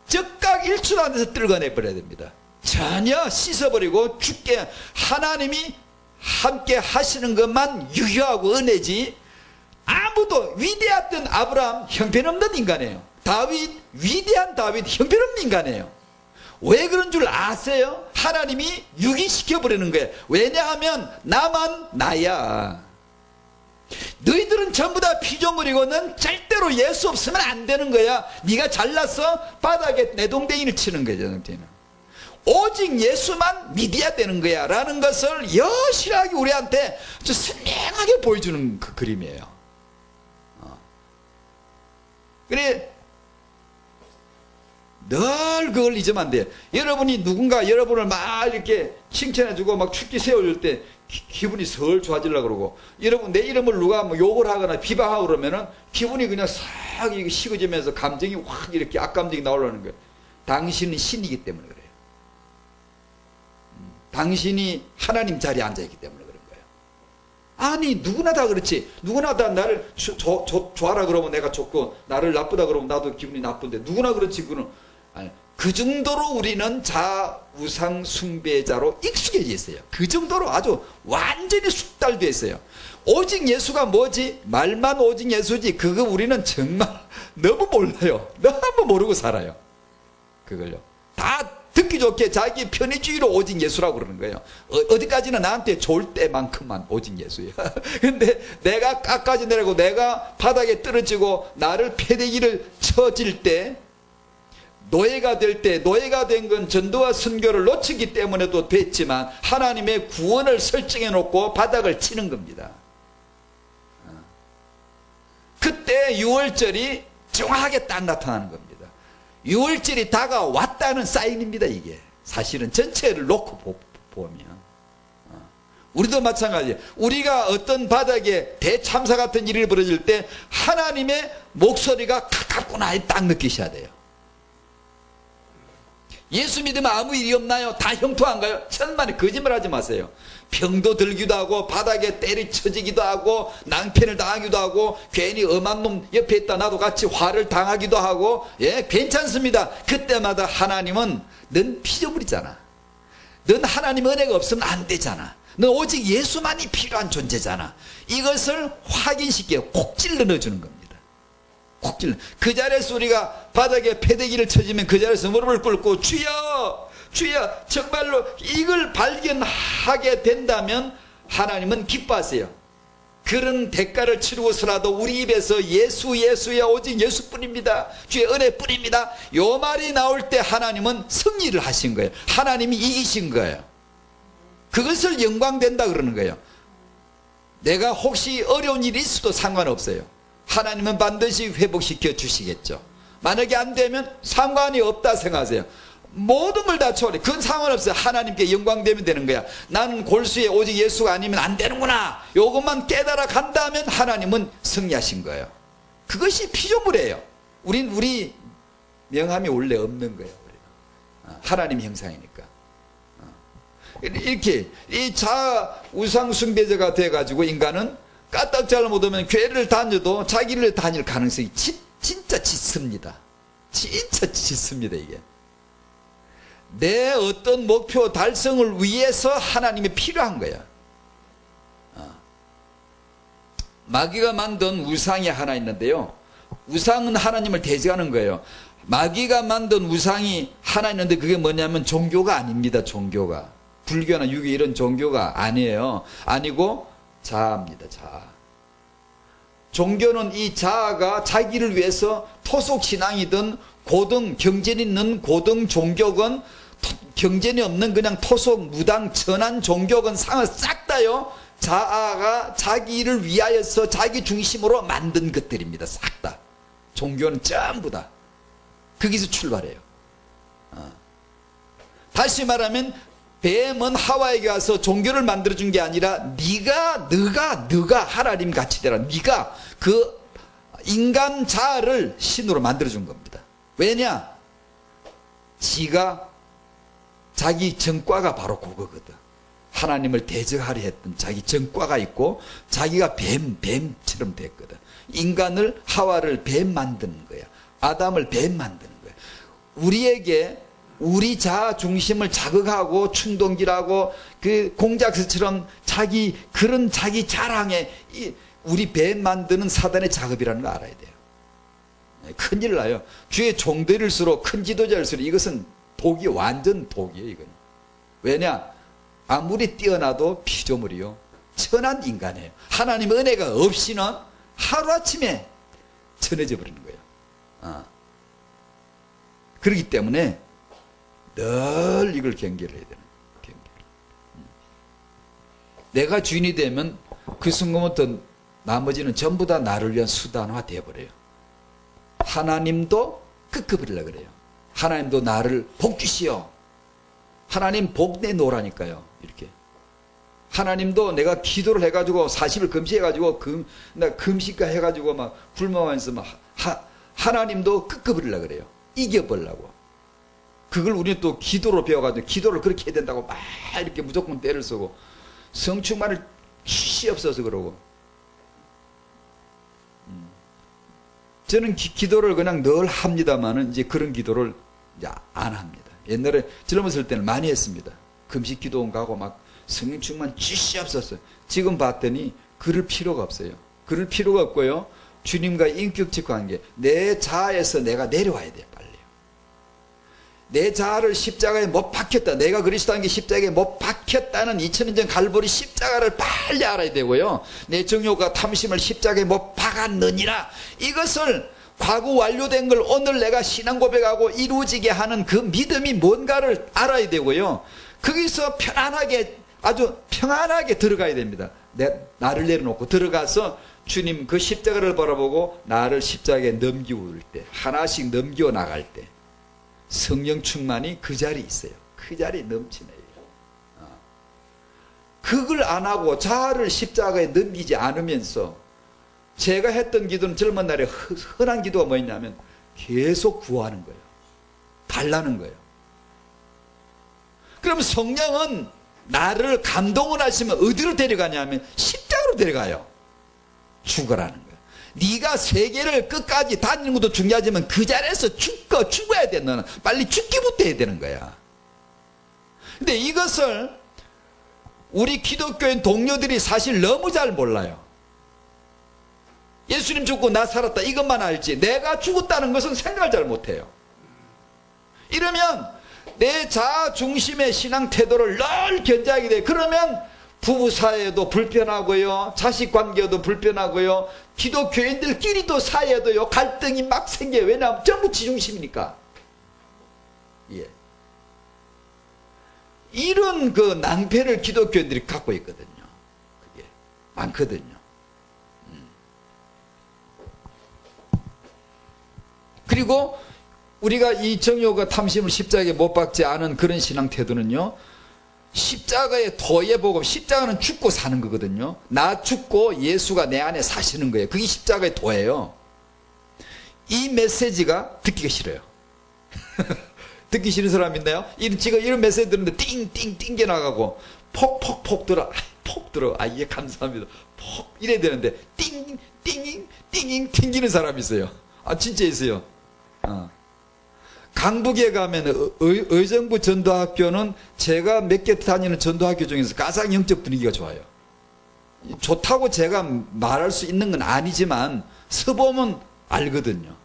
[SPEAKER 1] 즉각 1초 안에서 뜰어내 버려야 됩니다. 전혀 씻어버리고 죽게, 하나님이 함께 하시는 것만 유효하고 은혜지, 아무도, 위대했던 아브라함 형편없는 인간이에요. 다윗, 위대한 다윗 형편없는 인간이에요. 왜 그런 줄 아세요? 하나님이 유기시켜버리는 거예요. 왜냐하면 나만 나야. 너희들은 전부 다 피조물이고 넌 절대로 예수 없으면 안 되는 거야. 네가 잘났어? 바닥에 내동댕이를 치는 거죠. 오직 예수만 믿어야 되는 거야 라는 것을 여실하게 우리한테 선명하게 보여주는 그 그림이에요. 그래 늘 그걸 잊으면 안 돼요. 여러분이 누군가 여러분을 막 이렇게 칭찬해주고 막 축기 세워줄 때 기분이 설 좋아지려고 그러고, 여러분 내 이름을 누가 뭐 욕을 하거나 비방하고 그러면은 기분이 그냥 싹 식어지면서 감정이 확 이렇게 악감정이 나오려는 거예요. 당신은 신이기 때문에 그래요. 당신이 하나님 자리에 앉아있기 때문에 그런 거예요. 아니 누구나 다 그렇지. 누구나 다 나를 좋아라 그러면 내가 좋고, 나를 나쁘다 그러면 나도 기분이 나쁜데, 누구나 그렇지. 그는 아니, 그 정도로 우리는 우상 숭배자로 익숙해져 있어요. 그 정도로 아주 완전히 숙달되어 있어요. 오직 예수가 뭐지? 말만 오직 예수지. 그거 우리는 정말 너무 몰라요. 너무 모르고 살아요. 그걸요. 다 듣기 좋게 자기 편의주의로 오직 예수라고 그러는 거예요. 어디까지나 나한테 좋을 때만큼만 오직 예수예요. 근데 내가 깎아져 내리고 내가 바닥에 떨어지고 나를 패대기를 쳐질 때, 노예가 될 때, 노예가 된 건 전도와 선교를 놓치기 때문에도 됐지만 하나님의 구원을 설정해 놓고 바닥을 치는 겁니다. 그때 6월절이 정확하게 딱 나타나는 겁니다. 6월절이 다가왔다는 사인입니다. 이게 사실은 전체를 놓고 보면 우리도 마찬가지예요. 우리가 어떤 바닥에 대참사 같은 일이 벌어질 때 하나님의 목소리가 가깝구나 딱 느끼셔야 돼요. 예수 믿으면 아무 일이 없나요? 다 형통한가요? 천만에 거짓말하지 마세요. 병도 들기도 하고 바닥에 때리쳐지기도 하고 낭패를 당하기도 하고 괜히 엄한 놈 옆에 있다 나도 같이 화를 당하기도 하고, 예, 괜찮습니다. 그때마다 하나님은 넌 피조물이잖아. 넌 하나님 은혜가 없으면 안 되잖아. 넌 오직 예수만이 필요한 존재잖아. 이것을 확인시켜 콕 찔러 넣어주는 겁니다. 콕 찔러. 그 자리에서 우리가 바닥에 패대기를 쳐지면 그 자리에서 무릎을 꿇고 주여 주여 정말로 이걸 발견하게 된다면 하나님은 기뻐하세요. 그런 대가를 치르고서라도 우리 입에서 예수 예수야 오직 예수뿐입니다, 주의 은혜뿐입니다, 요 말이 나올 때 하나님은 승리를 하신 거예요. 하나님이 이기신 거예요. 그것을 영광된다 그러는 거예요. 내가 혹시 어려운 일이 있어도 상관없어요. 하나님은 반드시 회복시켜 주시겠죠. 만약에 안 되면 상관이 없다 생각하세요. 모든 걸 다 초월해. 그건 상관없어요. 하나님께 영광되면 되는 거야. 나는 골수에 오직 예수가 아니면 안 되는구나, 요것만 깨달아 간다면 하나님은 승리하신 거예요. 그것이 피조물이에요. 우리 명함이 원래 없는 거예요. 우리는. 하나님 형상이니까. 이렇게 이 우상 숭배자가 돼가지고 인간은 까딱 잘못하면 교회를 다녀도 자기를 다닐 가능성이 진짜 짙습니다. 진짜 짙습니다. 이게 내 어떤 목표 달성을 위해서 하나님이 필요한 거야. 마귀가 만든 우상이 하나 있는데요, 우상은 하나님을 대적하는 거예요. 마귀가 만든 우상이 하나 있는데 그게 뭐냐면 종교가 아닙니다. 종교가 불교나 유교 이런 종교가 아니에요. 아니고 자아입니다. 자아. 종교는 이 자아가 자기를 위해서 토속 신앙이든 고등 경전이 있는 고등 종교건 경전이 없는 그냥 토속 무당 천한 종교건 상을 싹 다요, 자아가 자기를 위하여서 자기 중심으로 만든 것들입니다. 싹 다. 종교는 전부 다 거기서 출발해요. 다시 말하면 뱀은 하와에게 와서 종교를 만들어준 게 아니라 너가 하나님 같이 되라, 네가 그 인간 자아를 신으로 만들어준 겁니다. 왜냐? 지가 자기 전과가 바로 그거거든. 하나님을 대적하려 했던 자기 전과가 있고 자기가 뱀처럼 됐거든. 인간을, 하와를 뱀 만드는 거야. 아담을 뱀 만드는 거야. 우리에게 우리 자아 중심을 자극하고 충동질하고 그 공작새처럼 그런 자기 자랑에 우리 뱀 만드는 사단의 작업이라는 거 알아야 돼요. 큰일 나요. 주의 종들일수록 큰 지도자일수록 이것은 독이, 완전 독이에요. 이건. 왜냐? 아무리 뛰어나도 피조물이요, 천한 인간이에요. 하나님 은혜가 없이는 하루아침에 천해져 버리는 거예요. 그렇기 때문에 늘 이걸 경계를 해야 되는 거예요. 내가 주인이 되면 그 순간부터 나머지는 전부 다 나를 위한 수단화 되어버려요. 하나님도 끄끄버리려고 그래요. 하나님도 나를 복 주시오. 하나님 복 내놓으라니까요. 이렇게. 하나님도 내가 기도를 해가지고 40일 금식해가지고 금식가 해가지고 막 굶어가면서 막 하나님도 끄끄버리려고 그래요. 이겨버리려고. 그걸 우리는 또 기도로 배워가지고 기도를 그렇게 해야 된다고 막 이렇게 무조건 때를 쓰고 성충만을 시 없어서 그러고. 저는 기도를 그냥 늘 합니다만은 이제 그런 기도를 이제 안 합니다. 옛날에 젊었을 때는 많이 했습니다. 금식 기도원 가고 막 성령 충만 쥐시없었어요. 지금 봤더니 그럴 필요가 없어요. 그럴 필요가 없고요. 주님과의 인격적 관계, 내 자아에서 내가 내려와야 돼요. 빨리요. 내 자아를 십자가에 못 박혔다. 내가 그리스도한 게 십자가에 못 박혔다는 2000년 전 갈보리 십자가를 빨리 알아야 되고요. 내 정욕과 탐심을 십자가에 못 박았느니라. 이것을 과거 완료된 걸 오늘 내가 신앙 고백하고 이루어지게 하는 그 믿음이 뭔가를 알아야 되고요. 거기서 편안하게, 아주 평안하게 들어가야 됩니다. 나를 내려놓고 들어가서 주님 그 십자가를 바라보고 나를 십자가에 넘기울 때, 하나씩 넘겨 나갈 때 성령 충만이 그 자리에 있어요. 그 자리에 넘치네요. 그걸 안 하고 자아를 십자가에 넘기지 않으면서 제가 했던 기도는 젊은 날에 흔한 기도가 뭐였냐면 계속 구하는 거예요. 달라는 거예요. 그럼 성령은 나를 감동을 하시면 어디로 데려가냐면 십자가로 데려가요. 죽어라는 거예요. 네가 세계를 끝까지 다니는 것도 중요하지만 그 자리에서 죽어야 돼. 너는 빨리 죽기부터 해야 되는 거야. 근데 이것을 우리 기독교인 동료들이 사실 너무 잘 몰라요. 예수님 죽고 나 살았다 이것만 알지 내가 죽었다는 것은 생각을 잘 못해요. 이러면 내 자아 중심의 신앙 태도를 늘 견제하게 돼요. 그러면 부부 사이에도 불편하고요, 자식 관계도 불편하고요, 기독교인들끼리도 사이에도요 갈등이 막 생겨요. 왜냐하면 전부 지중심이니까. 예. 이런 그 낭패를 기독교인들이 갖고 있거든요. 그게 많거든요. 그리고 우리가 이 정욕과 탐심을 십자가에 못 박지 않은 그런 신앙 태도는요, 십자가의 도의 복음, 십자가는 죽고 사는 거거든요. 나 죽고 예수가 내 안에 사시는 거예요. 그게 십자가의 도예요. 이 메시지가 듣기가 싫어요. 듣기 싫은 사람 있나요? 지금 이런 메시지 듣는데 띵띵 띵겨 나가고 폭 들어. 예 감사합니다. 폭 이래야 되는데 띵띵 튕기는 사람이 있어요. 진짜 있어요. 강북에 가면 의정부 전도학교는 제가 몇 개 다니는 전도학교 중에서 가장 영적 분위기가 좋아요. 좋다고 제가 말할 수 있는 건 아니지만 서보면 알거든요.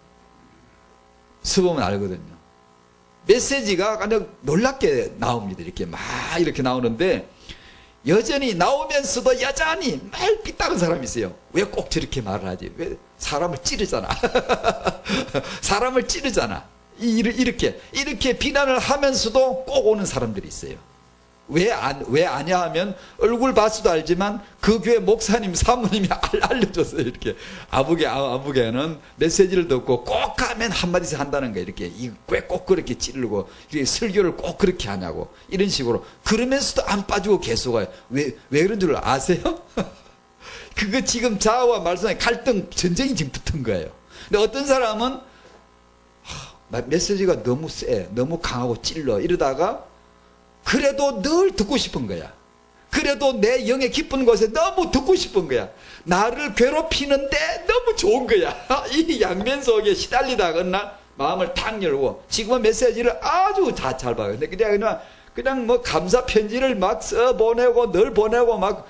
[SPEAKER 1] 메시지가 그냥 놀랍게 나옵니다. 이렇게 막 이렇게 나오는데 여전히 나오면서도 여전히 말 삐딱한 사람이 있어요. 왜 꼭 저렇게 말을 하지? 왜 사람을 찌르잖아. 사람을 찌르잖아. 이렇게 비난을 하면서도 꼭 오는 사람들이 있어요. 왜 아냐 하면 얼굴 봐서도 알지만 그 교회 목사님 사모님이 알려줬어요. 이렇게 아부개는 메시지를 듣고 꼭 가면 한마디씩 한다는 거예요. 이렇게 왜 꼭 그렇게 찌르고 이렇게 설교를 꼭 그렇게 하냐고 이런 식으로. 그러면서도 안 빠지고 계속 와요. 왜 그런 줄 아세요? 그거 지금 자아와 말씀의 갈등 전쟁이 지금 붙은 거예요. 근데 어떤 사람은 메시지가 너무 세, 너무 강하고 찔러 이러다가 그래도 늘 듣고 싶은 거야. 그래도 내 영의 깊은 곳에 너무 듣고 싶은 거야. 나를 괴롭히는데 너무 좋은 거야. 이 양면 속에 시달리다가 어느 날 마음을 탁 열고 지금은 메시지를 아주 잘 봐요. 근데 그냥 뭐 감사 편지를 막 써 보내고 늘 보내고 막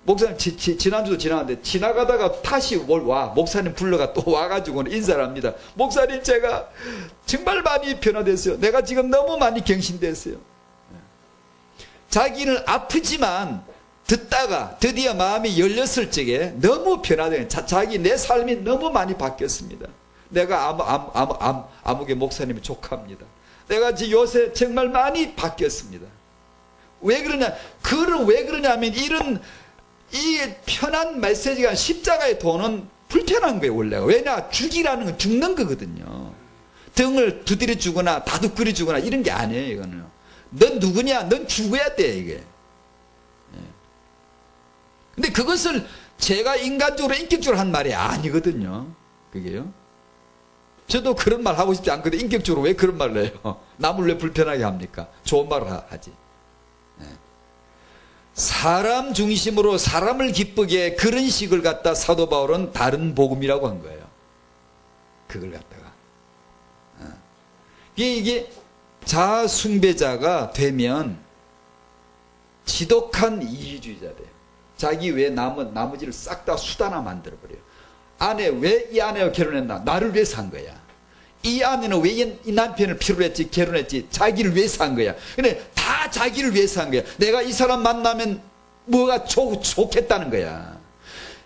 [SPEAKER 1] 목사님 지난주도 지나갔는데 지나가다가 다시 목사님 불러가 또 와가지고 인사를 합니다. 목사님 제가 정말 많이 변화됐어요. 내가 지금 너무 많이 경신됐어요. 자기는 아프지만 듣다가 드디어 마음이 열렸을 적에 너무 변화된 자기 내 삶이 너무 많이 바뀌었습니다. 내가 아무개 목사님이 족합니다. 내가 요새 정말 많이 바뀌었습니다. 왜 그러냐? 그를 왜 그러냐면 이 편한 메시지가 십자가의 도는 불편한 거예요, 원래가. 왜냐? 죽이라는 건 죽는 거거든요. 등을 두드려 주거나 다독거려 주거나 이런 게 아니에요, 이거는. 넌 누구냐? 넌 죽어야 돼, 이게. 근데 그것을 제가 인간적으로 인격적으로 한 말이 아니거든요. 그게요. 저도 그런 말 하고 싶지 않거든요. 인격적으로 왜 그런 말을 해요? 남을 왜 불편하게 합니까? 좋은 말을 하지. 사람 중심으로 사람을 기쁘게 그런 식을 갖다 사도 바울은 다른 복음이라고 한 거예요. 그걸 갖다가. 이게 자아숭배자가 되면 지독한 이기주의자 돼요. 자기 외 나머지를 싹 다 수단화 만들어버려요. 아내, 왜 이 아내와 결혼했나? 나를 위해서 한 거야. 이 아내는 왜 이 남편을 필요로 했지? 결혼했지? 자기를 위해서 한 거야. 근데 다 자기를 위해서 한 거야. 내가 이 사람 만나면 뭐가 좋겠다는 거야.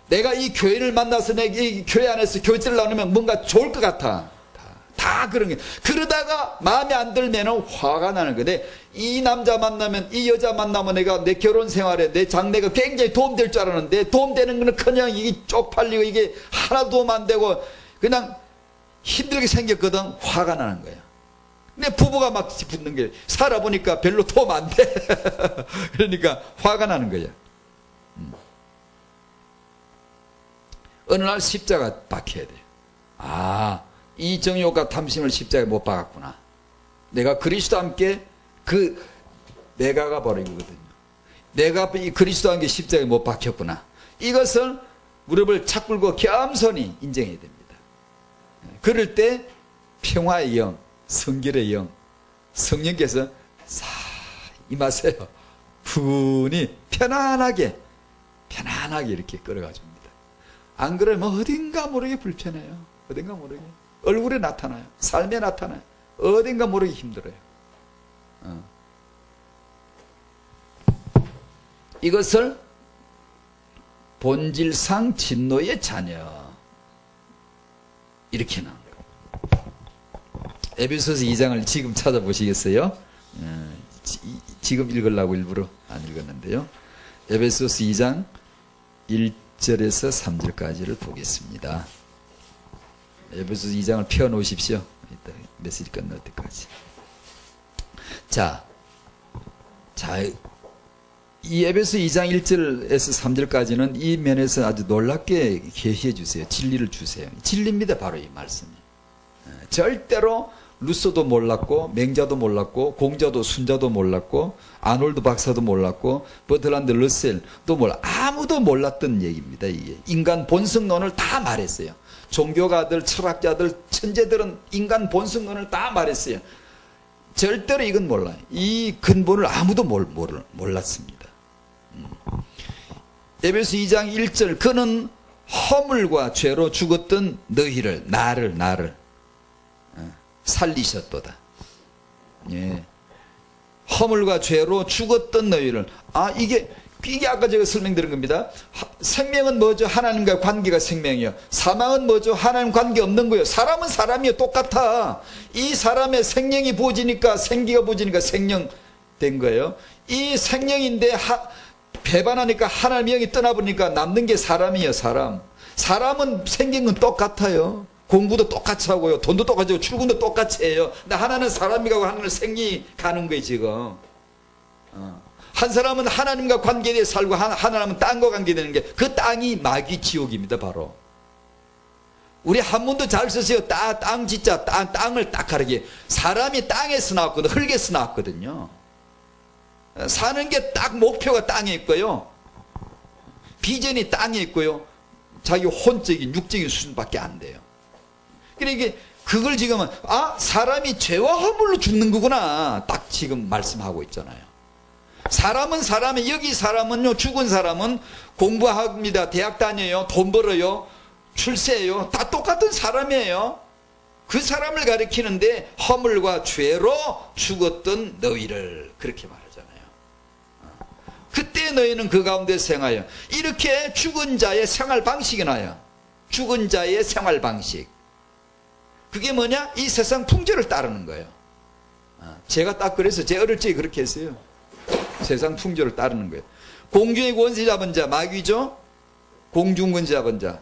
[SPEAKER 1] 내가 이 교회를 만나서 내가 이 교회 안에서 교제를 나누면 뭔가 좋을 것 같아. 다 그런 게. 그러다가 마음에 안 들면 화가 나는 거야. 이 남자 만나면, 이 여자 만나면 내가 내 결혼 생활에 내 장래가 굉장히 도움될 줄 알았는데 도움되는 거는 그냥 이게 쪽팔리고 이게 하나도 도움 안 되고 그냥 힘들게 생겼거든. 화가 나는 거야. 근데 부부가 막 붙는 게 살아보니까 별로 도움 안 돼. 그러니까 화가 나는 거야. 어느 날 십자가 박혀야 돼. 아, 이 정욕과 탐심을 십자가에 못 박았구나. 내가 그리스도와 함께 내가가 바로 이거거든요. 내가 이 그리스도와 함께 십자가에 못 박혔구나. 이것을 무릎을 착 꿇고 겸손히 인정해야 됩니다. 그럴 때 평화의 영, 성결의 영, 성령께서 싹 임하세요. 분이 편안하게 이렇게 끌어가 줍니다. 안 그러면 어딘가 모르게 불편해요. 어딘가 모르게. 얼굴에 나타나요. 삶에 나타나요. 어딘가 모르게 힘들어요. 이것을 본질상 진노의 자녀 이렇게 나온 거예요. 에베소서 2장을 지금 찾아보시겠어요? 지금 읽으려고 일부러 안 읽었는데요. 에베소서 2장 1절에서 3절까지를 보겠습니다. 에베소서 2장을 펴놓으십시오. 이따 메시지 끝날 때까지. 자, 이 에베소 2장 1절에서 3절까지는 이 면에서 아주 놀랍게 계시해 주세요. 진리를 주세요. 진리입니다. 바로 이 말씀이. 절대로 루소도 몰랐고 맹자도 몰랐고 공자도 순자도 몰랐고 아놀드 박사도 몰랐고 버틀란드 러셀도 아무도 몰랐던 얘기입니다. 이게 인간 본성론을 다 말했어요. 종교가들, 철학자들, 천재들은 인간 본성론을 다 말했어요. 절대로 이건 몰라요. 이 근본을 아무도 몰랐습니다. 에베소 2장 1절 그는 허물과 죄로 죽었던 너희를 나를 살리셨도다. 예. 허물과 죄로 죽었던 너희를 이게 아까 제가 설명드린 겁니다. 생명은 뭐죠? 하나님과 관계가 생명이요. 사망은 뭐죠? 하나님 관계 없는 거예요. 사람은 사람이요. 똑같아. 이 사람의 생명이 부어지니까 생기가 부어지니까 생명 된 거예요. 이 생명인데 배반하니까 하나님의 영이 떠나버리니까 남는 게 사람이에요. 사람은 생긴 건 똑같아요. 공부도 똑같이 하고요. 돈도 똑같이 하고 출근도 똑같이 해요. 근데 하나는 사람이 가고 하나는 생이 가는 거예요. 지금. 한 사람은 하나님과 관계되어 살고 하나님은 땅과 관계되는 게 그 땅이 마귀 지옥입니다. 바로. 우리 한문도 잘 쓰세요. 땅 짓자 땅을 딱 가르게. 사람이 땅에서 나왔거든요. 흙에서 나왔거든요. 사는 게 딱 목표가 땅에 있고요. 비전이 땅에 있고요. 자기 혼적인 육적인 수준밖에 안 돼요. 그러니까 그걸 지금은 사람이 죄와 허물로 죽는 거구나. 딱 지금 말씀하고 있잖아요. 사람은 사람이 여기 사람은요 죽은 사람은 공부합니다. 대학 다녀요. 돈 벌어요. 출세해요. 다 똑같은 사람이에요. 그 사람을 가리키는데 허물과 죄로 죽었던 너희를 그렇게 말하잖아요. 그때 너희는 그 가운데 생하여 이렇게 죽은 자의 생활 방식이 나요. 죽은 자의 생활 방식. 그게 뭐냐? 이 세상 풍조를 따르는 거예요. 제가 딱 그랬어요. 제 어릴 적에 그렇게 했어요. 세상 풍조를 따르는 거예요. 공중의 권세 잡은 자 마귀죠. 공중 권세 잡은 자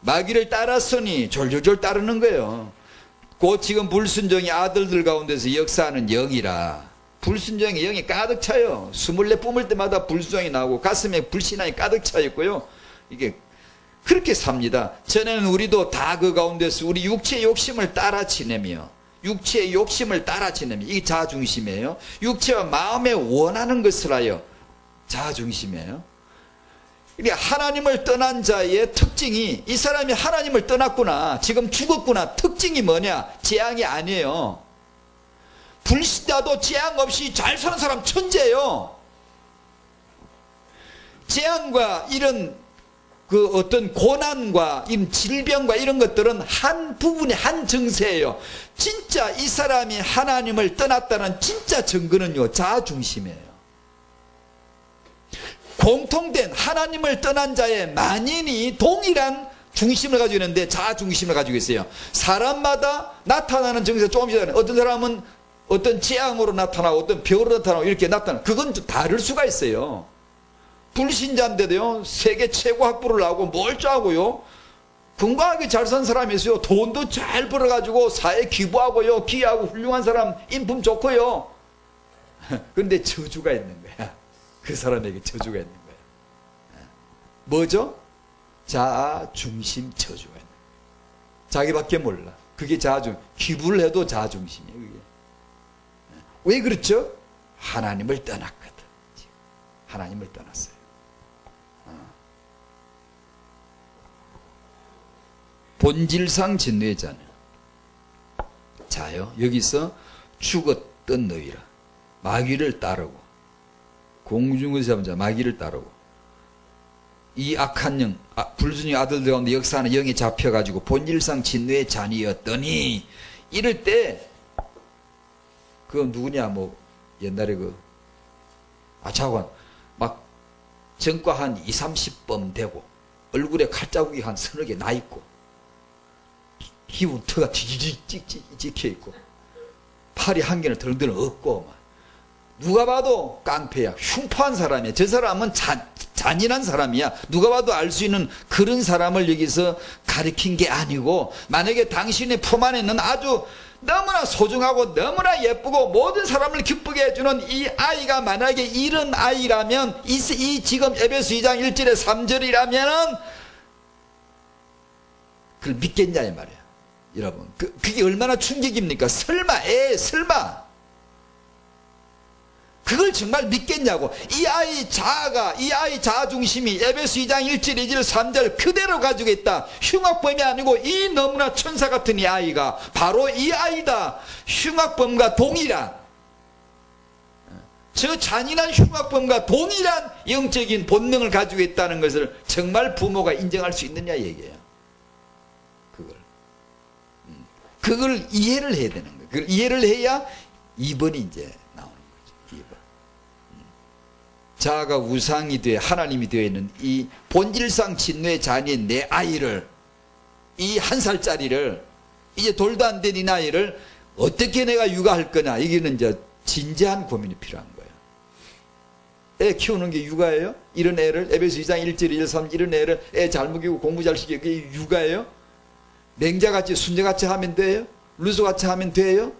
[SPEAKER 1] 마귀를 따랐으니 졸졸졸 따르는 거예요. 곧 지금 불순종의 아들들 가운데서 역사하는 영이라. 불순종의 영이 가득 차요. 24 뿜을 때마다 불순종이 나오고 가슴에 불신앙이 가득 차 있고요. 이게 그렇게 삽니다. 전에는 우리도 다 그 가운데서 우리 육체의 욕심을 따라 지내며 육체의 욕심을 따라 지내며 이게 자아중심이에요. 육체와 마음에 원하는 것을 하여 자아중심이에요. 그러니까 하나님을 떠난 자의 특징이 이 사람이 하나님을 떠났구나, 지금 죽었구나. 특징이 뭐냐? 재앙이 아니에요. 불신자도 재앙 없이 잘 사는 사람 천재예요. 재앙과 이런 그 어떤 고난과 질병과 이런 것들은 한 부분의 한 증세예요. 진짜 이 사람이 하나님을 떠났다는 진짜 증거는요, 자아중심이에요. 공통된 하나님을 떠난 자의 만인이 동일한 중심을 가지고 있는데 자아중심을 가지고 있어요. 사람마다 나타나는 증세가 조금씩 다르요. 어떤 사람은 어떤 재앙으로 나타나고 어떤 병으로 나타나고 이렇게 나타나고 그건 좀 다를 수가 있어요. 불신자인데도요, 세계 최고 학부를 나오고 멀쩡하고요, 건강하게 잘 산 사람이 있어요. 돈도 잘 벌어가지고 사회 기부하고요, 기여하고 훌륭한 사람, 인품 좋고요. 그런데 저주가 있는 거야. 그 사람에게 저주가 있는 거야. 뭐죠? 자아중심 저주가 있는 거야. 자기밖에 몰라. 그게 자아중, 기부를 해도 자아중심이에요. 그게. 왜 그렇죠? 하나님을 떠났거든. 하나님을 떠났어요. 본질상 진노의 자는 자요, 여기서 죽었던 너희라. 마귀를 따르고 공중을 잡은 자 마귀를 따르고 이 악한 영, 불순의 아들들 가운데 역사하는 영에 잡혀가지고 본질상 진노의 자니였더니 이럴 때 그 누구냐, 뭐 옛날에 자관 막 전과 한 20, 30번 되고 얼굴에 칼자국이 한 서너 개 나 있고 기운터가 뒤지직 찍혀 있고 팔이 한 개는 덜덜 없고 누가 봐도 깡패야, 흉포한 사람이야. 저 사람은 잔인한 사람이야. 누가 봐도 알 수 있는 그런 사람을 여기서 가리킨 게 아니고, 만약에 당신의 품 안에 있는 아주 너무나 소중하고 너무나 예쁘고 모든 사람을 기쁘게 해주는 이 아이가 만약에 이런 아이라면, 이 지금 에베소 2장 1절에 3절이라면은 그걸 믿겠냐 이 말이야. 여러분, 그게 얼마나 충격입니까? 설마 그걸 정말 믿겠냐고. 이 아이 자아중심이 에베소 2장 1절 2절 3절 그대로 가지고 있다. 흉악범이 아니고 이 너무나 천사 같은 이 아이가 바로 이 아이다. 흉악범과 동일한, 저 잔인한 흉악범과 동일한 영적인 본능을 가지고 있다는 것을 정말 부모가 인정할 수 있느냐 얘기예요. 그걸 이해를 해야 되는 거예요. 그걸 이해를 해야 2번이 이제 나오는 거죠. 2번. 자아가 우상이 되어 하나님이 되어 있는 이 본질상 진노의 자녀인 내 아이를, 이 1살짜리를, 이제 돌도 안 된 이 나이를 어떻게 내가 육아할 거냐, 이게는 이제 진지한 고민이 필요한 거예요. 애 키우는 게 육아예요? 이런 애를 에베소 2장 1절 1절 3 이런 애를 애 잘 먹이고 공부 잘 시키고 그게 육아예요? 맹자같이 순자같이 하면 돼요? 루소같이 하면 돼요?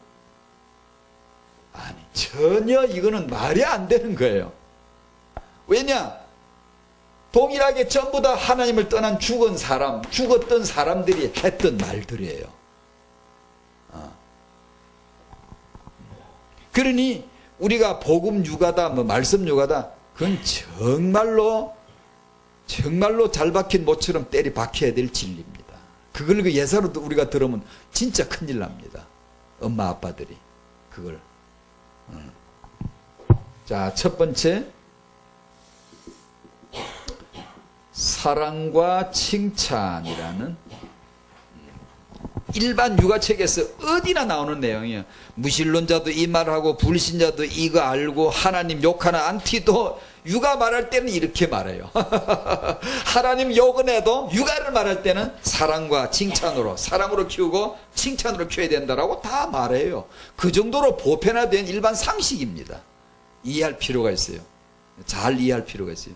[SPEAKER 1] 아니, 전혀 이거는 말이 안 되는 거예요. 왜냐? 동일하게 전부 다 하나님을 떠난 죽었던 사람들이 했던 말들이에요. 그러니 우리가 복음 육아다, 말씀 육아다, 그건 정말로 잘 박힌 모처럼 때리 박혀야 될 진리입니다. 그걸 그 예사로 우리가 들으면 진짜 큰일 납니다. 엄마 아빠들이 그걸. 자, 첫 번째, 사랑과 칭찬이라는 일반 육아책에서 어디나 나오는 내용이에요. 무신론자도 이 말하고 불신자도 이거 알고 하나님 욕하는 안티도 육아 말할 때는 이렇게 말해요. 하나님 욕은 해도 육아를 말할 때는 사랑과 칭찬으로, 사랑으로 키우고 칭찬으로 키워야 된다라고 다 말해요. 그 정도로 보편화된 일반 상식입니다. 이해할 필요가 있어요. 잘 이해할 필요가 있어요.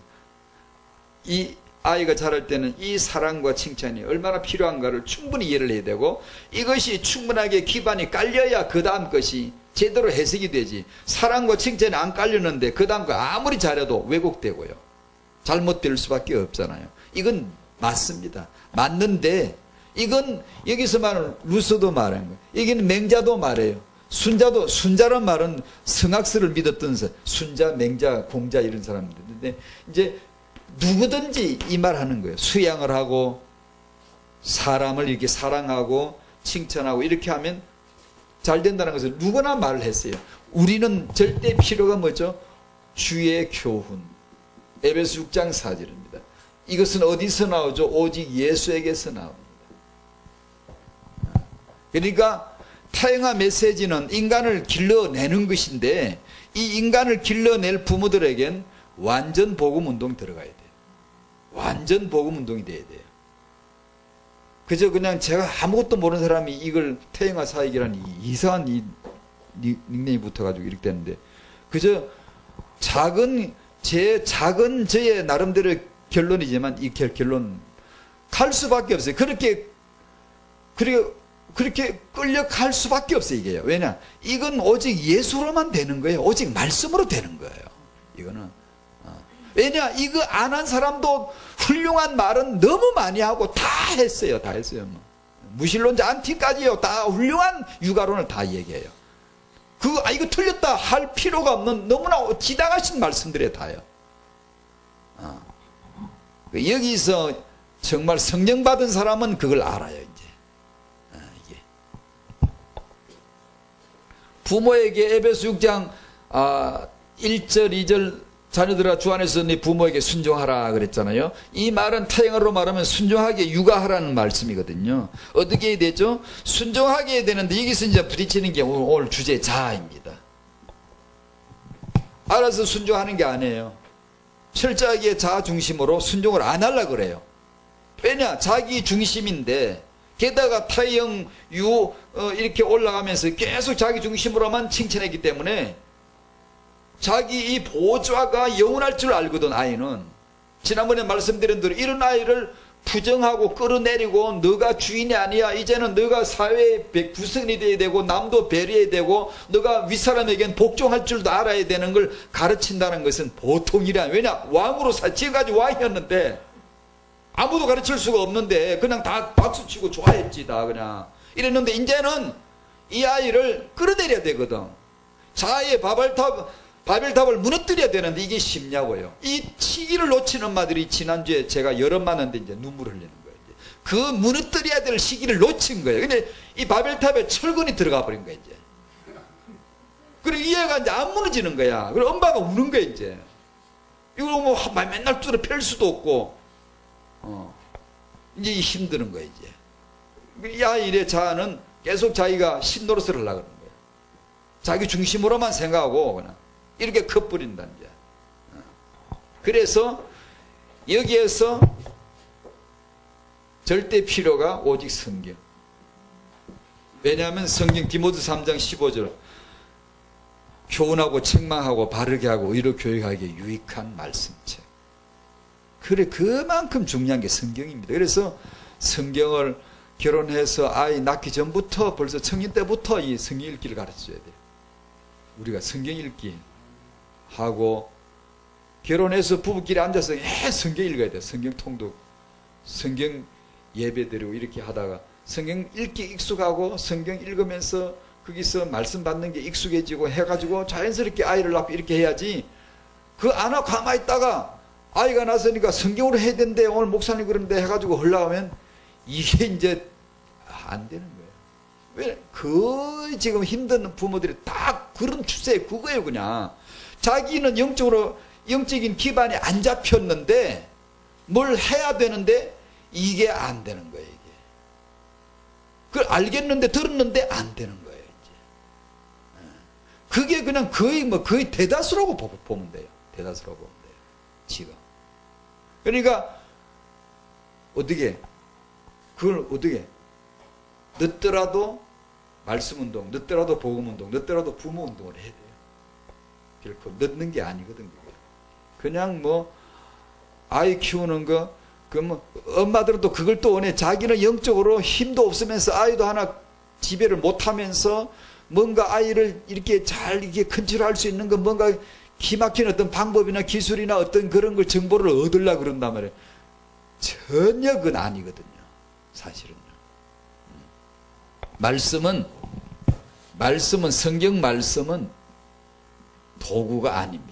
[SPEAKER 1] 이 아이가 자랄 때는 이 사랑과 칭찬이 얼마나 필요한가를 충분히 이해를 해야 되고, 이것이 충분하게 기반이 깔려야 그 다음 것이 제대로 해석이 되지. 사랑과 칭찬이 안 깔렸는데 그 다음 거 아무리 잘해도 왜곡되고요, 잘못될 수밖에 없잖아요. 이건 맞습니다. 맞는데 이건 여기서 말하는 루소도 말한 거예요. 여기는 맹자도 말해요. 순자란 말은 성악설을 믿었던 사람, 순자, 맹자, 공자 이런 사람들인데, 이제 누구든지 이 말 하는 거예요. 수양을 하고 사람을 이렇게 사랑하고 칭찬하고 이렇게 하면 잘 된다는 것을 누구나 말을 했어요. 우리는 절대 필요가 뭐죠? 주의 교훈. 에베소 6장 4절입니다. 이것은 어디서 나오죠? 오직 예수에게서 나옵니다. 그러니까 타영아 메시지는 인간을 길러내는 것인데, 이 인간을 길러낼 부모들에겐 완전 복음운동이 들어가야 돼요. 완전 복음운동이 돼야 돼요. 그저 그냥 제가 아무것도 모르는 사람이 이걸 태영아 사역이라는 이상한 이 닉네임이 붙어가지고 이렇게 되는데, 그저 작은 저의 나름대로 결론이지만 이 결론 갈 수밖에 없어요. 그렇게 끌려갈 수밖에 없어요. 이게요. 왜냐? 이건 오직 예수로만 되는 거예요. 오직 말씀으로 되는 거예요. 이거는. 왜냐? 이거 안 한 사람도 훌륭한 말은 너무 많이 하고 다 했어요. 다 했어요. 무신론자 안티까지요. 다 훌륭한 육아론을 다 얘기해요. 이거 틀렸다 할 필요가 없는 너무나 지당하신 말씀들에 다요. 여기서 정말 성령 받은 사람은 그걸 알아요. 이제 부모에게 에베소 6장 1절 2절 자녀들아 주 안에서 네 부모에게 순종하라 그랬잖아요. 이 말은 타영어로 말하면 순종하게 육아하라는 말씀이거든요. 어떻게 해야 되죠? 순종하게 해야 되는데, 여기서 이제 부딪히는 게 오늘 주제 자아입니다. 알아서 순종하는 게 아니에요. 철저하게 자아 중심으로 순종을 안 하려고 그래요. 왜냐? 자기 중심인데, 게다가 타영 이렇게 올라가면서 계속 자기 중심으로만 칭찬했기 때문에 자기 이 보좌가 영원할 줄 알거든. 아이는 지난번에 말씀드린 대로 이런 아이를 부정하고 끌어내리고, 너가 주인이 아니야, 이제는 너가 사회의 구성이 돼야 되고 남도 배려해야 되고 너가 윗사람에겐 복종할 줄도 알아야 되는 걸 가르친다는 것은 보통 일이 아니야. 왜냐? 왕으로 지금까지 왕이었는데 아무도 가르칠 수가 없는데 그냥 다 박수치고 좋아했지. 다 그냥 이랬는데, 이제는 이 아이를 끌어내려야 되거든. 자아의 바벨탑을 무너뜨려야 되는데 이게 쉽냐고요. 이 시기를 놓치는 엄마들이 지난주에 제가 여러 만났는데 이제 눈물을 흘리는 거예요. 그 무너뜨려야 될 시기를 놓친 거예요. 근데 이 바벨탑에 철근이 들어가 버린 거예요. 이제. 그리고 이 애가 이제 안 무너지는 거야. 그리고 엄마가 우는 거예요. 이제. 이걸 뭐 맨날 뚫어 펼 수도 없고, 이제 힘드는 거예요. 이제. 이 아이의 자아는 계속 자기가 신노릇을 하려고 하는 거예요. 자기 중심으로만 생각하고 그냥. 이렇게 커버린다. 이제. 그래서 여기에서 절대 필요가 오직 성경. 왜냐하면 성경 디모데 3장 15절 교훈하고 책망하고 바르게 하고 의로 교육하기에 유익한 말씀책. 그래, 그만큼 중요한 게 성경입니다. 그래서 성경을 결혼해서 아이 낳기 전부터 벌써 청년 때부터 이 성경 읽기를 가르쳐줘야 돼요. 우리가 성경 읽기 하고, 결혼해서 부부끼리 앉아서 성경 읽어야 돼. 성경 통독, 성경 예배 드리고 이렇게 하다가 성경 읽기 익숙하고 성경 읽으면서 거기서 말씀 받는 게 익숙해지고 해가지고 자연스럽게 아이를 낳고 이렇게 해야지, 그 안 하고 가만히 있다가 아이가 났으니까 성경으로 해야 된대, 오늘 목사님 그런데 해가지고 흘러가면 이게 이제 안 되는 거예요. 왜? 지금 힘든 부모들이 딱 그런 추세에 그거예요. 그냥 자기는 영적인 기반이 안 잡혔는데 뭘 해야 되는데 이게 안 되는 거예요. 이게 그걸 알겠는데 들었는데 안 되는 거예요. 이제. 그게 그냥 거의 대다수라고 보면 돼요. 대다수라고 보면 돼요. 지금. 그러니까 어떻게 그걸 어떻게 늦더라도 말씀운동, 늦더라도 복음운동, 늦더라도 부모운동을 해야 돼요. 결코 늦는 게 아니거든. 그냥 뭐 아이 키우는 거, 엄마들은 또 그걸 또 원해. 자기는 영적으로 힘도 없으면서 아이도 하나 지배를 못하면서 뭔가 아이를 이렇게 잘 이렇게 컨트롤할 수 있는 거, 뭔가 기막힌 어떤 방법이나 기술이나 어떤 그런 걸 정보를 얻으려고 그런단 말이에요. 전혀 그건 아니거든요. 사실은요. 성경 말씀은 도구가 아닙니다.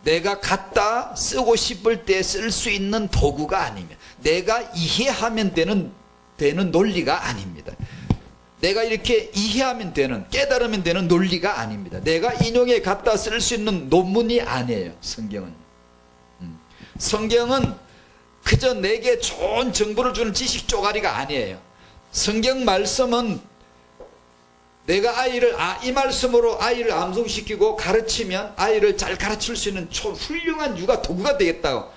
[SPEAKER 1] 내가 갖다 쓰고 싶을 때 쓸 수 있는 도구가 아닙니다. 내가 이해하면 되는 논리가 아닙니다. 내가 이렇게 이해하면 되는, 깨달으면 되는 논리가 아닙니다. 내가 인용해 갖다 쓸 수 있는 논문이 아니에요. 성경은. 성경은 그저 내게 좋은 정보를 주는 지식 쪼가리가 아니에요. 성경 말씀은 내가 이 말씀으로 아이를 암송시키고 가르치면 아이를 잘 가르칠 수 있는 훌륭한 육아 도구가 되겠다고.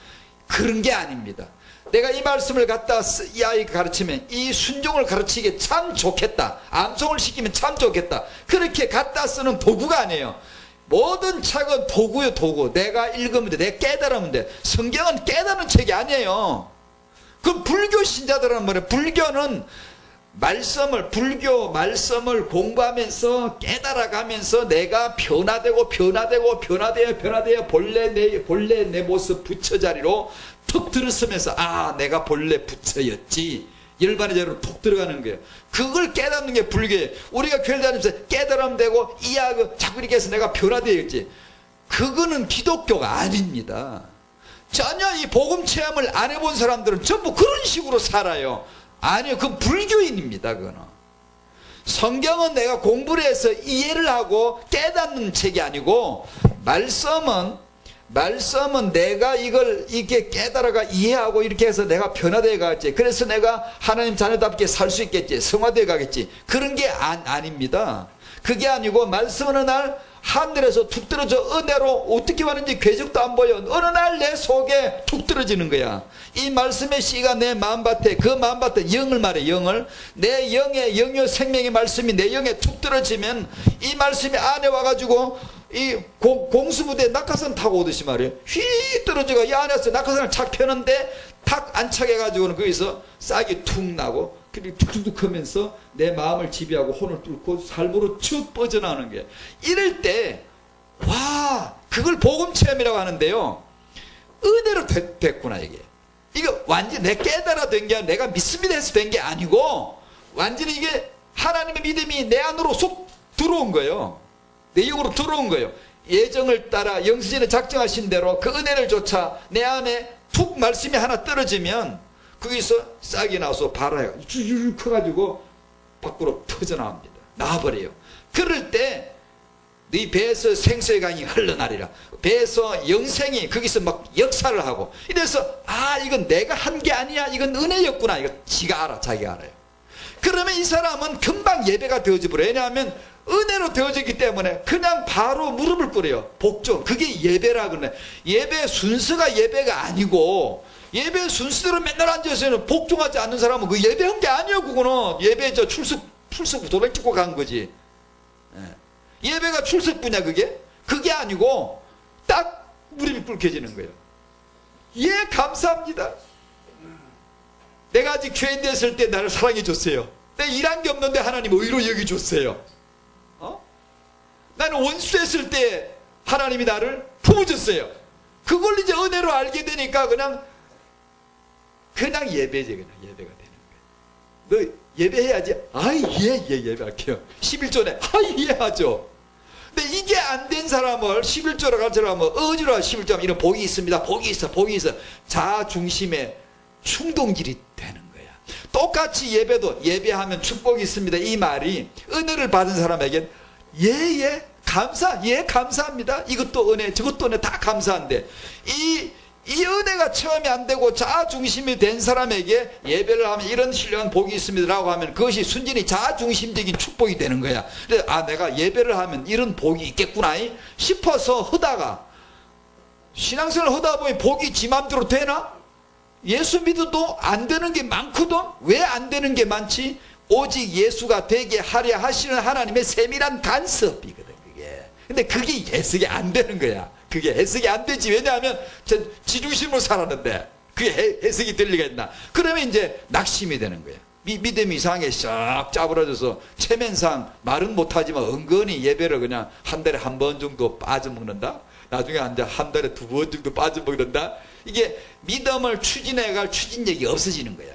[SPEAKER 1] 그런 게 아닙니다. 내가 이 말씀을 갖다 이 아이가 가르치면 이 순종을 가르치기에 참 좋겠다. 암송을 시키면 참 좋겠다. 그렇게 갖다 쓰는 도구가 아니에요. 모든 책은 도구요, 도구. 내가 읽으면 돼. 내가 깨달으면 돼. 성경은 깨달은 책이 아니에요. 그 불교 신자들은 뭐래? 불교는 불교 말씀을 공부하면서 깨달아가면서 내가 변화되어 본래 내 모습 부처자리로 툭 들었으면서 내가 본래 부처였지. 열반의 자리로 툭 들어가는 거예요. 그걸 깨닫는 게 불교예요. 우리가 교회를 다니면서 깨달으면 되고 이해하고 자꾸 이렇게 해서 내가 변화되었지. 그거는 기독교가 아닙니다. 전혀 이 복음 체험을 안 해본 사람들은 전부 그런 식으로 살아요. 아니요, 그건 불교인입니다. 그거는. 성경은 내가 공부를 해서 이해를 하고 깨닫는 책이 아니고, 말씀은 내가 이걸 이렇게 깨달아가 이해하고 이렇게 해서 내가 변화되어 가겠지. 그래서 내가 하나님 자녀답게 살 수 있겠지. 성화되어 가겠지. 그런 게 아닙니다. 그게 아니고, 말씀 어느 날 하늘에서 툭 떨어져 은혜로 어떻게 왔는지 궤적도 안 보여. 어느 날 내 속에 툭 떨어지는 거야. 이 말씀의 씨가 내 마음밭에, 그 마음밭에 영을 말해. 영을 내 영의 영요 생명의 말씀이 내 영에 툭 떨어지면 이 말씀이 안에 와가지고 이 공수부대 낙하산 타고 오듯이 말이에요. 휘 떨어지고 이 안에서 낙하산을 착 펴는데 탁 안착해가지고는 거기서 싹이 툭 나고 그리고 툭툭툭 하면서 내 마음을 지배하고 혼을 뚫고 삶으로 쭉 뻗어나오는 거예요. 이럴 때 그걸 복음 체험이라고 하는데요. 은혜로 됐구나 이게. 이거 완전히 내 깨달아 된 게 아니라 내가 믿습니다 해서 된 게 아니고 완전히 이게 하나님의 믿음이 내 안으로 쏙 들어온 거예요. 내 영으로 들어온 거예요. 예정을 따라 영수전에 작정하신 대로 그 은혜를 쫓아 내 안에 툭 말씀이 하나 떨어지면 거기서 싹이 나와서 발아요. 쭉 커가지고 밖으로 터져나옵니다. 나와버려요. 그럴 때 네 배에서 생수의 강이 흘러나리라. 배에서 영생이 거기서 막 역사를 하고 이래서 이건 내가 한 게 아니야. 이건 은혜였구나. 이거 지가 알아. 자기가 알아요. 그러면 이 사람은 금방 예배가 되어져 버려요. 왜냐하면 은혜로 되어지기 때문에 그냥 바로 무릎을 꿇어요. 복종. 그게 예배라 그러네. 예배 순서가 예배가 아니고 예배 순서대로 맨날 앉아서는 복종하지 않는 사람은 그 예배한 게 아니에요. 그거는 예배 출석 도장 찍고 간 거지. 예배가 출석부냐 그게? 그게 아니고 딱 무릎이 꿇혀지는 거예요. 감사합니다. 내가 아직 죄인 됐을 때 나를 사랑해 줬어요. 내가 일한 게 없는데 하나님 의로 여겨줬어요. 나는 원수 됐을 때 하나님이 나를 품어줬어요. 그걸 이제 은혜로 알게 되니까 그냥 예배지. 그냥 예배가 되는 거예요. 너 예배해야지. 예배할게요. 11조에 예하죠. 근데 이게 안 된 사람을 11조로 가르치려면 어지러워. 11조 이런 복이 있습니다. 복이 있어. 자중심의 충동질이 되는 거야. 똑같이 예배도 예배하면 축복이 있습니다. 이 말이 은혜를 받은 사람에겐 감사합니다. 이것도 은혜, 저것도 은혜 다 감사한데 이 이 은혜가 처음에 안 되고 자아중심이 된 사람에게 예배를 하면 이런 신령한 복이 있습니다라고 하면 그것이 순전히 자아중심적인 축복이 되는 거야. 그래서 내가 예배를 하면 이런 복이 있겠구나 싶어서 하다가 신앙생활을 하다 보니 복이 지 맘대로 되나? 예수 믿어도 안 되는 게 많거든. 왜 안 되는 게 많지? 오직 예수가 되게 하려 하시는 하나님의 세밀한 간섭이거든 그게. 근데 그게 해석이 안 되는 거야. 그게 해석이 안 되지. 왜냐하면 지중심으로 살았는데 그게 해석이 될 리가 있나? 그러면 이제 낙심이 되는 거야. 믿음이 이상하게 싹 짜부러져서 체면상 말은 못하지만 은근히 예배를 그냥 한 달에 한 번 정도 빠져먹는다. 나중에 한 달에 2번 정도 빠져먹는다. 이게 믿음을 추진해갈 추진력이 없어지는 거야.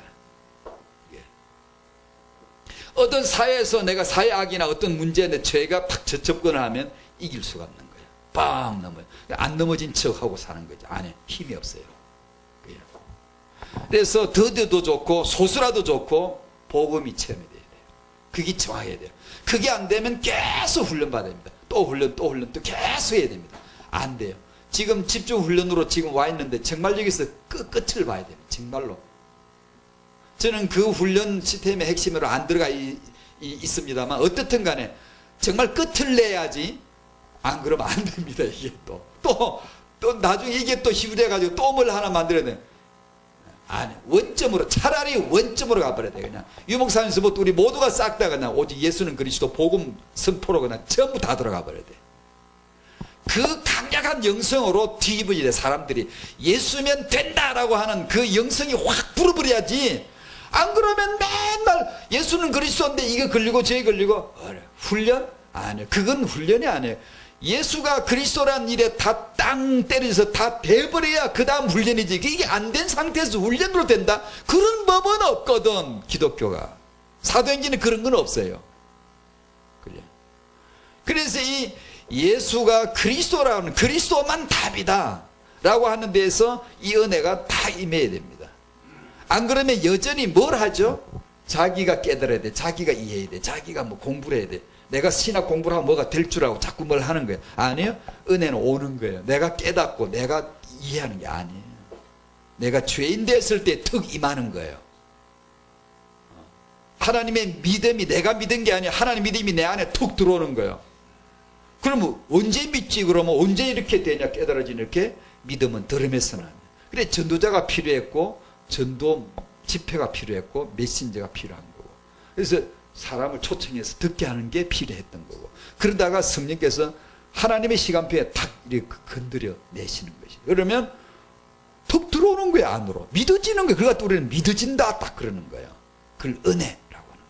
[SPEAKER 1] 어떤 사회에서 내가 사회악이나 어떤 문제에 죄가 팍 접근을 하면 이길 수가 없는 거야. 빵 넘어요. 안 넘어진 척하고 사는 거지. 안에 힘이 없어요. 그래서 더뎌도 좋고 소수라도 좋고 복음이 체험이 돼야 돼요. 그게 정확해야 돼요. 그게 안 되면 계속 훈련받아야 됩니다. 또 훈련 또 계속 해야 됩니다. 안 돼요. 지금 집중 훈련으로 지금 와 있는데 정말 여기서 끝을 봐야 돼요. 정말로. 저는 그 훈련 시스템의 핵심으로 안 들어가 있습니다만 어떻든 간에 정말 끝을 내야지 안 그러면 안 됩니다. 이게 또 나중에 이게 또 희부돼가지고 또 뭘 하나 만들어야 돼. 아니 원점으로 차라리 원점으로 가버려야 돼. 그냥 유목사님서부터 우리 모두가 싹 다 그냥 오직 예수는 그리스도 복음 선포로 그냥 전부 다 들어가 버려야 돼. 그 강력한 영성으로 뒤집어야 돼. 사람들이 예수면 된다라고 하는 그 영성이 확 불어버려야지. 안 그러면 맨날 예수는 그리스도인데 이게 걸리고 저게 걸리고 훈련? 아니에요. 그건 훈련이 아니에요. 예수가 그리스도란 일에 다 땅 때려서 다 돼버려야 그 다음 훈련이지. 이게 안 된 상태에서 훈련으로 된다? 그런 법은 없거든. 기독교가. 사도행전에 그런 건 없어요. 그래. 그래서 이 예수가 그리스도라는 그리스도만 답이다 라고 하는 데에서 이 은혜가 다 임해야 됩니다. 안 그러면 여전히 뭘 하죠? 자기가 깨달아야 돼. 자기가 이해해야 돼. 자기가 뭐 공부를 해야 돼. 내가 신학 공부를 하면 뭐가 될 줄 알고 자꾸 뭘 하는 거예요. 아니에요. 은혜는 오는 거예요. 내가 깨닫고 내가 이해하는 게 아니에요. 내가 죄인 됐을 때 턱 임하는 거예요. 하나님의 믿음이 내가 믿은 게 아니라 하나님 믿음이 내 안에 툭 들어오는 거예요. 그러면 언제 믿지? 그러면 언제 이렇게 되냐? 깨달아지는 이렇게 믿음은 들음에서 나요. 그래 전도자가 필요했고 전도 집회가 필요했고 메신저가 필요한 거고. 그래서 사람을 초청해서 듣게 하는 게 필요했던 거고. 그러다가 성령께서 하나님의 시간표에 탁 이렇게 건드려 내시는 것이. 그러면 툭 들어오는 거야 안으로. 믿어지는 거야. 그러니까 우리는 믿어진다 딱 그러는 거예요. 그걸 은혜라고 하는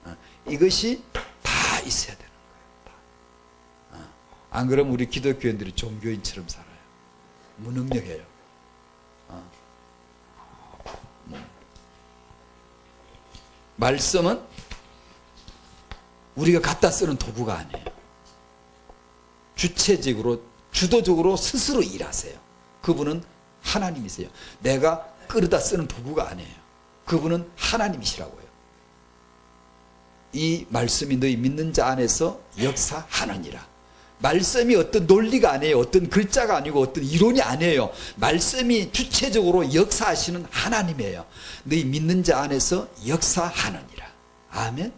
[SPEAKER 1] 거예요. 이것이 다 있어야 되는 거예요. 안 그러면 우리 기독교인들이 종교인처럼 살아요. 무능력해요. 말씀은 우리가 갖다 쓰는 도구가 아니에요. 주체적으로 주도적으로 스스로 일하세요. 그분은 하나님이세요. 내가 끌어다 쓰는 도구가 아니에요. 그분은 하나님이시라고요. 이 말씀이 너희 믿는 자 안에서 역사하느니라. 말씀이 어떤 논리가 아니에요. 어떤 글자가 아니고 어떤 이론이 아니에요. 말씀이 주체적으로 역사하시는 하나님이에요. 너희 믿는 자 안에서 역사하느니라. 아멘.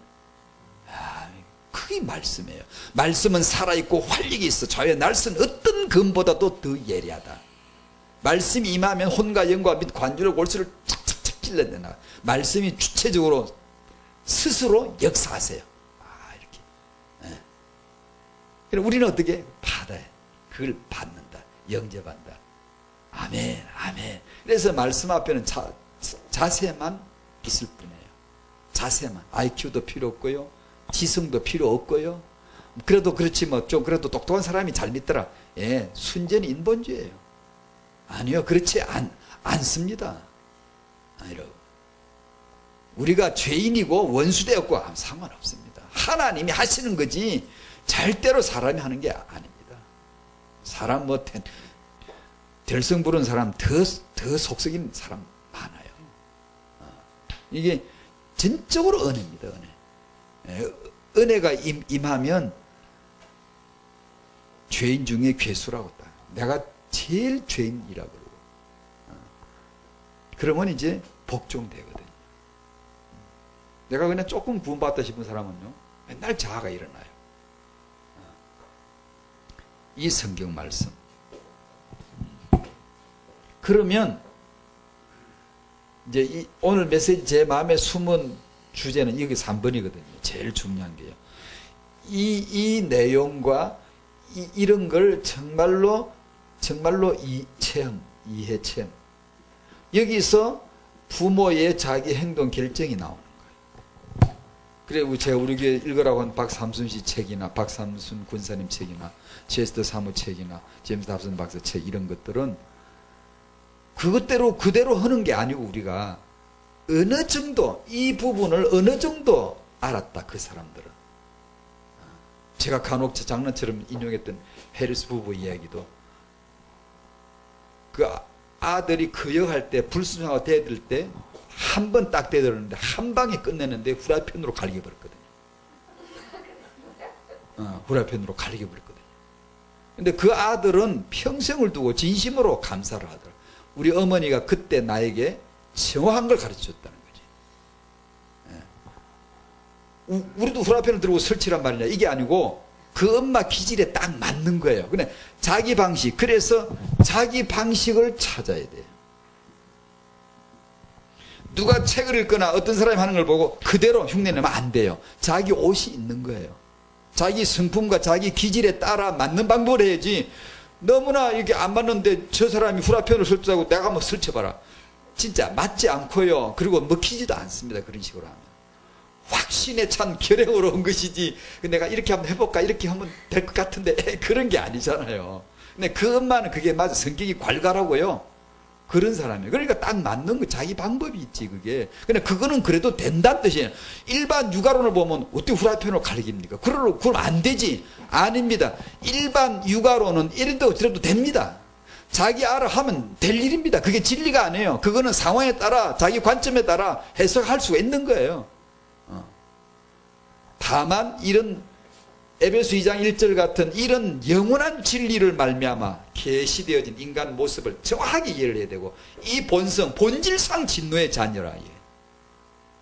[SPEAKER 1] 그게 말씀이에요. 말씀은 살아있고 활력이 있어. 좌우의 날선 어떤 검보다도 더 예리하다. 말씀이 임하면 혼과 영과 및 관절의 골수를 착착착 찔러내나. 말씀이 주체적으로 스스로 역사하세요. 이렇게. 그럼 우리는 어떻게? 받아요. 그걸 받는다. 영접한다. 아멘, 아멘. 그래서 말씀 앞에는 자세만 있을 뿐이에요. 자세만. IQ도 필요 없고요. 지성도 필요 없고요. 그래도 그렇지 뭐 좀 그래도 똑똑한 사람이 잘 믿더라. 예, 순전히 인본주의예요. 아니요, 그렇지 않습니다. 여러분, 우리가 죄인이고 원수되었고 상관없습니다. 하나님이 하시는 거지 절대로 사람이 하는 게 아닙니다. 사람 뭐 될성 부른 사람 더 속썩인 사람 많아요. 이게 전적으로 은혜입니다. 은혜. 은혜가 임하면 죄인 중에 괴수라고 딱. 내가 제일 죄인이라고 그러고 그러면 이제 복종되거든요. 내가 그냥 조금 구원받다 싶은 사람은요, 맨날 자아가 일어나요. 이 성경 말씀. 그러면 이제 오늘 메시지 제 마음에 숨은 주제는 여기 3번이거든요. 제일 중요한 게요. 이 내용과 이런 걸 정말로 이해 체험. 여기서 부모의 자기 행동 결정이 나오는 거예요. 그리고 제가 우리 교회 읽으라고 한 박삼순 씨 책이나 박삼순 군사님 책이나 제스터 사무 책이나 제임스 답슨 박사 책 이런 것들은 그것대로 그대로 하는 게 아니고 우리가 어느 정도 이 부분을 어느 정도 알았다 그 사람들은. 제가 간혹 장난처럼 인용했던 해리스 부부 이야기도 그 아들이 거역할 때 불순종하고 대들 때 한 번 딱 대들었는데 한 방에 끝내는데 후라이팬으로 갈겨버렸거든요. 후라이팬으로 갈겨버렸거든요. 근데 그 아들은 평생을 두고 진심으로 감사를 하더라고요. 우리 어머니가 그때 나에게 정확한 걸 가르쳐줬다는 거지. 우리도 후라이팬을 들고 설치란 말이냐 이게 아니고 그 엄마 기질에 딱 맞는 거예요. 근데 자기 방식, 그래서 자기 방식을 찾아야 돼요. 누가 책을 읽거나 어떤 사람이 하는 걸 보고 그대로 흉내내면 안 돼요. 자기 옷이 있는 거예요. 자기 성품과 자기 기질에 따라 맞는 방법을 해야지. 너무나 이렇게 안 맞는데 저 사람이 후라이팬을 설치하고 내가 한번 설쳐봐라. 진짜 맞지 않고요. 그리고 먹히지도 않습니다. 그런 식으로 하면. 확신에 찬 결행으로 온 것이지 내가 이렇게 한번 해볼까 이렇게 하면 될 것 같은데 그런 게 아니잖아요. 근데 그 엄마는 그게 맞아. 성격이 괄괄하고요. 그런 사람이에요. 그러니까 딱 맞는 거 자기 방법이 있지 그게. 근데 그거는 그래도 된다는 뜻이에요. 일반 육아론을 보면 어떻게 후라이팬으로 갈깁니까? 그럼 안 되지. 아닙니다. 일반 육아론은 이래도 저래도 됩니다. 자기 알아 하면 될 일입니다. 그게 진리가 아니에요. 그거는 상황에 따라 자기 관점에 따라 해석할 수가 있는 거예요. 다만 이런 에베소 2장 1절 같은 이런 영원한 진리를 말미암아 계시되어진 인간 모습을 정확하게 이해를 해야 되고 이 본성, 본질상 진노의 자녀라.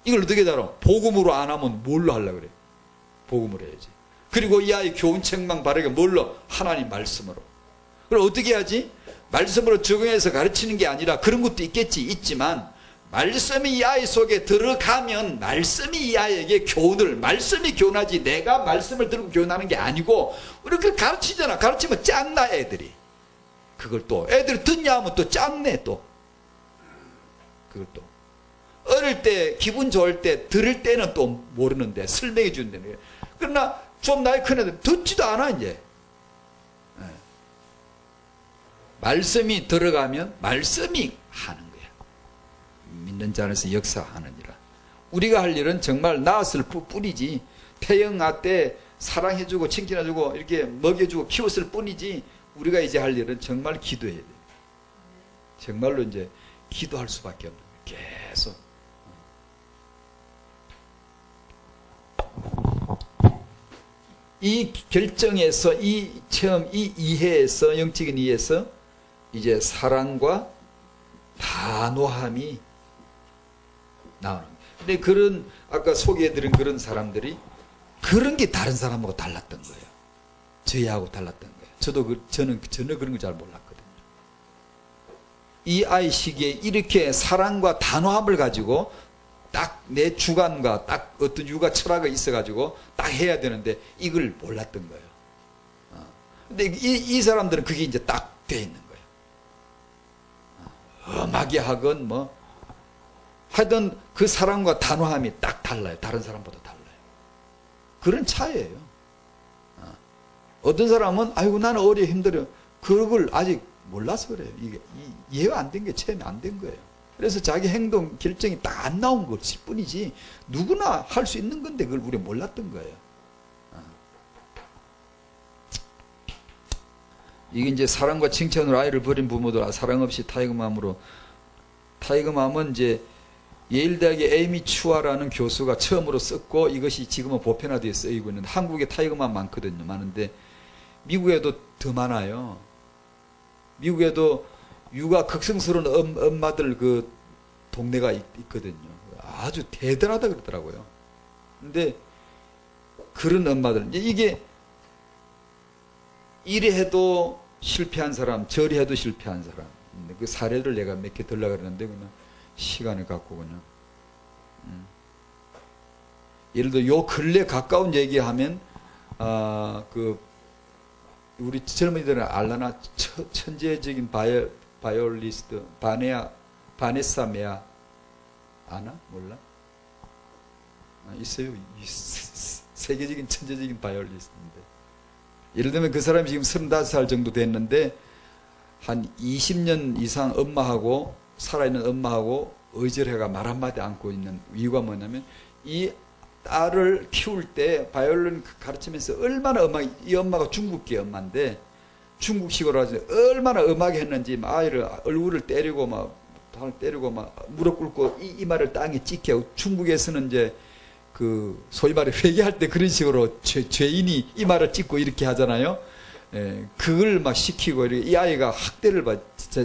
[SPEAKER 1] 이걸 어떻게 다뤄? 복음으로 안 하면 뭘로 하려고 그래? 복음으로 해야지. 그리고 이 아이 교훈 책망 바르게 뭘로? 하나님 말씀으로. 그럼 어떻게 하지? 말씀으로 적용해서 가르치는 게 아니라 그런 것도 있지만 말씀이 이 아이 속에 들어가면 말씀이 이 아이에게 교훈을, 말씀이 교훈하지 내가 말씀을 들고 교훈하는 게 아니고 우리 그걸 가르치잖아. 가르치면 짱나 애들이. 그걸 또 애들이 듣냐 하면 또 짱내 또. 그걸 또 어릴 때 기분 좋을 때 들을 때는 또 모르는데 설명해 준다는 거예요. 그러나 좀 나이 큰 애들 듣지도 않아 이제. 말씀이 들어가면 말씀이 하는 거야. 믿는 자 안에서 역사하느니라. 우리가 할 일은 정말 낳았을 뿐이지 태영아 때 사랑해주고 칭찬해주고 이렇게 먹여주고 키웠을 뿐이지 우리가 이제 할 일은 정말 기도해야 돼. 정말로 이제 기도할 수밖에 없는 거야. 계속. 이 결정에서 이 체험, 이 이해에서 영적인 이해에서 이제 사랑과 단호함이 나오는 거예요. 근데 그런 아까 소개해드린 그런 사람들이 그런 게 다른 사람하고 달랐던 거예요. 저희하고 달랐던 거예요. 저는 전혀 그런 거 잘 몰랐거든요. 이 아이 시기에 이렇게 사랑과 단호함을 가지고 딱 내 주관과 딱 어떤 육아 철학이 있어가지고 딱 해야 되는데 이걸 몰랐던 거예요. 근데 이 사람들은 그게 이제 딱 돼 있는 거예요. 엄하게 하건 뭐 하여튼 그 사랑과 단호함이 딱 달라요. 다른 사람보다 달라요. 그런 차이예요. 어떤 사람은 아이고 나는 어려 힘들어. 그걸 아직 몰라서 그래요. 이게 이해가 안 된 게 체험이 안 된 거예요. 그래서 자기 행동 결정이 딱 안 나온 것일 뿐이지 누구나 할 수 있는 건데 그걸 우리가 몰랐던 거예요. 이게 이제 사랑과 칭찬으로 아이를 버린 부모들 사랑 없이 타이거맘으로 타이거맘은 이제 예일대학의 에이미 추아라는 교수가 처음으로 썼고 이것이 지금은 보편화되어 쓰이고 있는데 한국에 타이거맘 많거든요. 많은데 미국에도 더 많아요. 미국에도 육아 극성스러운 엄마들 그 동네가 있거든요. 아주 대단하다 그러더라고요. 근데 그런 엄마들, 이게 이래 해도 실패한 사람, 저리 해도 실패한 사람, 그 사례를 내가 몇 개 들려고 그러는데 그냥 시간을 갖고 그냥 예를 들어 요 근래 가까운 얘기하면 그 우리 젊은이들은 알라나 천재적인 바이올리스트 바네사 메아 아나? 몰라? 있어요. 세계적인 천재적인 바이올리스트인데 예를 들면 그 사람이 지금 35살 정도 됐는데 한 20년 이상 엄마하고 살아있는 엄마하고 의절해가 말 한마디 안고 있는 이유가 뭐냐면 이 딸을 키울 때 바이올린 가르치면서 얼마나 이 엄마가 중국계 엄마인데 중국식으로 하지 얼마나 음하게 했는지 아이를 얼굴을 때리고 막 무릎 꿇고 이마를 땅에 찍게 하고 중국에서는 이제 그 소위 말해 회개할 때 그런 식으로 죄인이 이마를 찍고 이렇게 하잖아요. 그걸 막 시키고 이렇게 이 아이가 학대를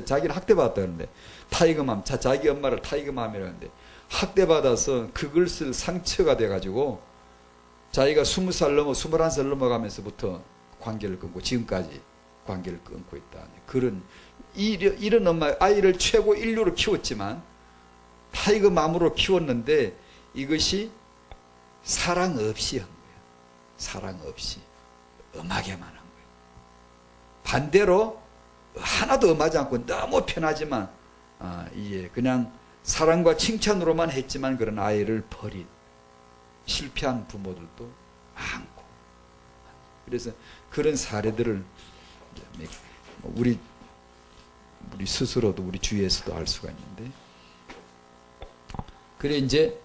[SPEAKER 1] 자기는 학대받았다 그러는데 타이거맘 자기 엄마를 타이거맘이라는데 학대받아서 그것을 상처가 돼가지고 자기가 20살 넘어 21살 넘어가면서부터 관계를 끊고 지금까지 관계를 끊고 있다. 그런 이런 엄마 아이를 최고 인류로 키웠지만 타이거맘으로 키웠는데 이것이 사랑 없이 한 거예요. 사랑 없이 엄하게만 한 거예요. 반대로 하나도 엄하지 않고 너무 편하지만 이게 그냥 사랑과 칭찬으로만 했지만 그런 아이를 버린 실패한 부모들도 많고 그래서 그런 사례들을 우리 스스로도 우리 주위에서도 알 수가 있는데 그래 이제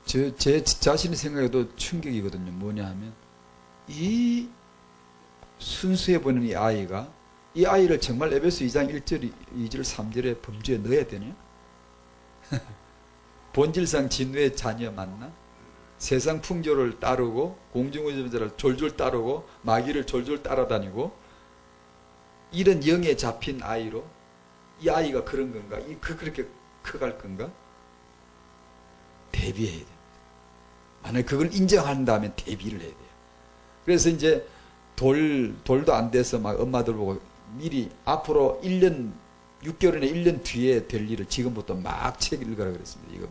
[SPEAKER 1] 제 자신의 생각에도 충격이거든요. 뭐냐 하면 이 순수해 보이는 이 아이를 정말 에베소 2장 1절 2절 3절에 범죄에 넣어야 되냐? 본질상 진노의 자녀 맞나? 세상 풍조를 따르고 공중의존자를 졸졸 따르고 마귀를 졸졸 따라다니고 이런 영에 잡힌 아이로 이 아이가 그런 건가? 그렇게 커갈 건가? 대비해야 됩니다. 만약 그걸 인정한다면 대비를 해야 돼요. 그래서 이제 돌도 안 돼서 막 엄마들 보고 미리 앞으로 1년 6개월이나 1년 뒤에 될 일을 지금부터 막 책 읽으라 그랬습니다. 이거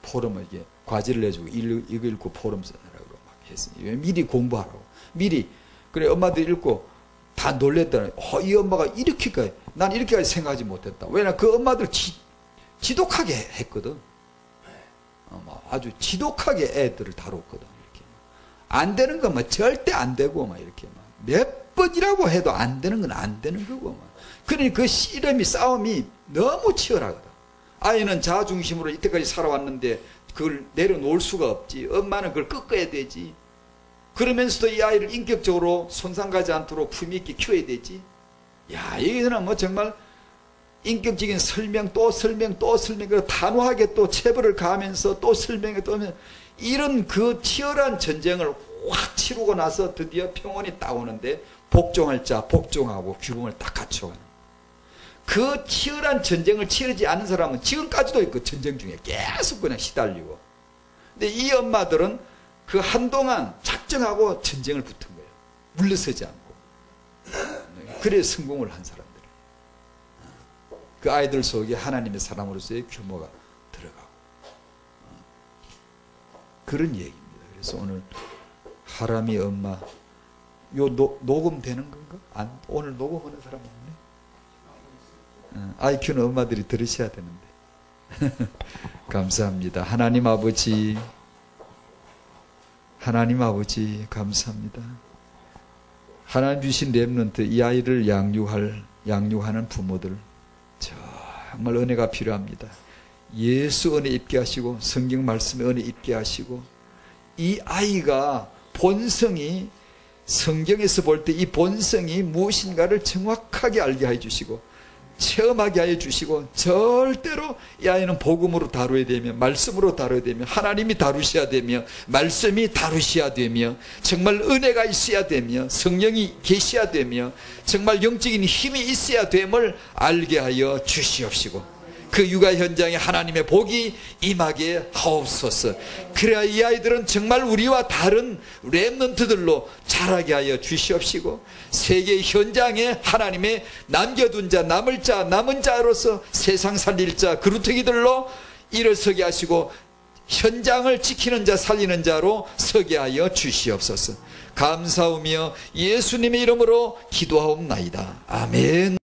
[SPEAKER 1] 포럼을 이게 과제를 내주고 이거 읽고 포럼 써라고 막 했습니다. 미리 공부하라고. 미리 그래 엄마들 읽고 다 놀랬더니 이 엄마가 이렇게까지 난 이렇게까지 생각하지 못했다. 왜냐 그 엄마들 지독하게 했거든. 아주 지독하게 애들을 다뤘거든. 이렇게 안 되는 건 뭐 절대 안 되고 막 이렇게 몇 번이라고 해도 안 되는 건 안 되는 거고 막. 그러니 그 씨름이 싸움이 너무 치열하거든. 아이는 자아중심으로 이때까지 살아왔는데 그걸 내려놓을 수가 없지. 엄마는 그걸 꺾어야 되지. 그러면서도 이 아이를 인격적으로 손상가지 않도록 품위 있게 키워야 되지. 야, 이거는 뭐 정말 인격적인 설명 또 설명 또 설명 그 단호하게 또 체벌을 가하면서 또 설명에 또 하면 이런 그 치열한 전쟁을 확 치르고 나서 드디어 평온이 딱 오는데 복종할 자 복종하고 규범을 딱 갖춰가는 그 치열한 전쟁을 치르지 않은 사람은 지금까지도 그 전쟁 중에 계속 그냥 시달리고 근데 이 엄마들은 그 한동안 작정하고 전쟁을 붙은 거예요. 물러서지 않고 그래 성공을 한 사람 그 아이들 속에 하나님의 사람으로서의 규모가 들어가고 그런 얘기입니다. 그래서 오늘 하람이 엄마 요 녹음 되는 건가? 오늘 녹음하는 사람 없네? IQ는 엄마들이 들으셔야 되는데 감사합니다. 하나님 아버지 감사합니다. 하나님 주신 렘넌트 이 아이를 양육하는 부모들 정말 은혜가 필요합니다. 예수 은혜 입게 하시고 성경 말씀의 은혜 입게 하시고 이 아이가 본성이 성경에서 볼 때 이 본성이 무엇인가를 정확하게 알게 해주시고 체험하게 하여 주시고, 절대로 이 아이는 복음으로 다뤄야 되며, 말씀으로 다뤄야 되며, 하나님이 다루셔야 되며, 말씀이 다루셔야 되며, 정말 은혜가 있어야 되며, 성령이 계셔야 되며, 정말 영적인 힘이 있어야 됨을 알게 하여 주시옵시고, 그 육아 현장에 하나님의 복이 임하게 하옵소서. 그래야 이 아이들은 정말 우리와 다른 렘넌트들로 자라게 하여 주시옵시고, 세계 현장에 하나님의 남겨둔 자, 남을 자, 남은 자로서 세상 살릴 자, 그루터기들로 일어서게 하시고, 현장을 지키는 자, 살리는 자로 서게 하여 주시옵소서. 감사하며 예수님의 이름으로 기도하옵나이다. 아멘.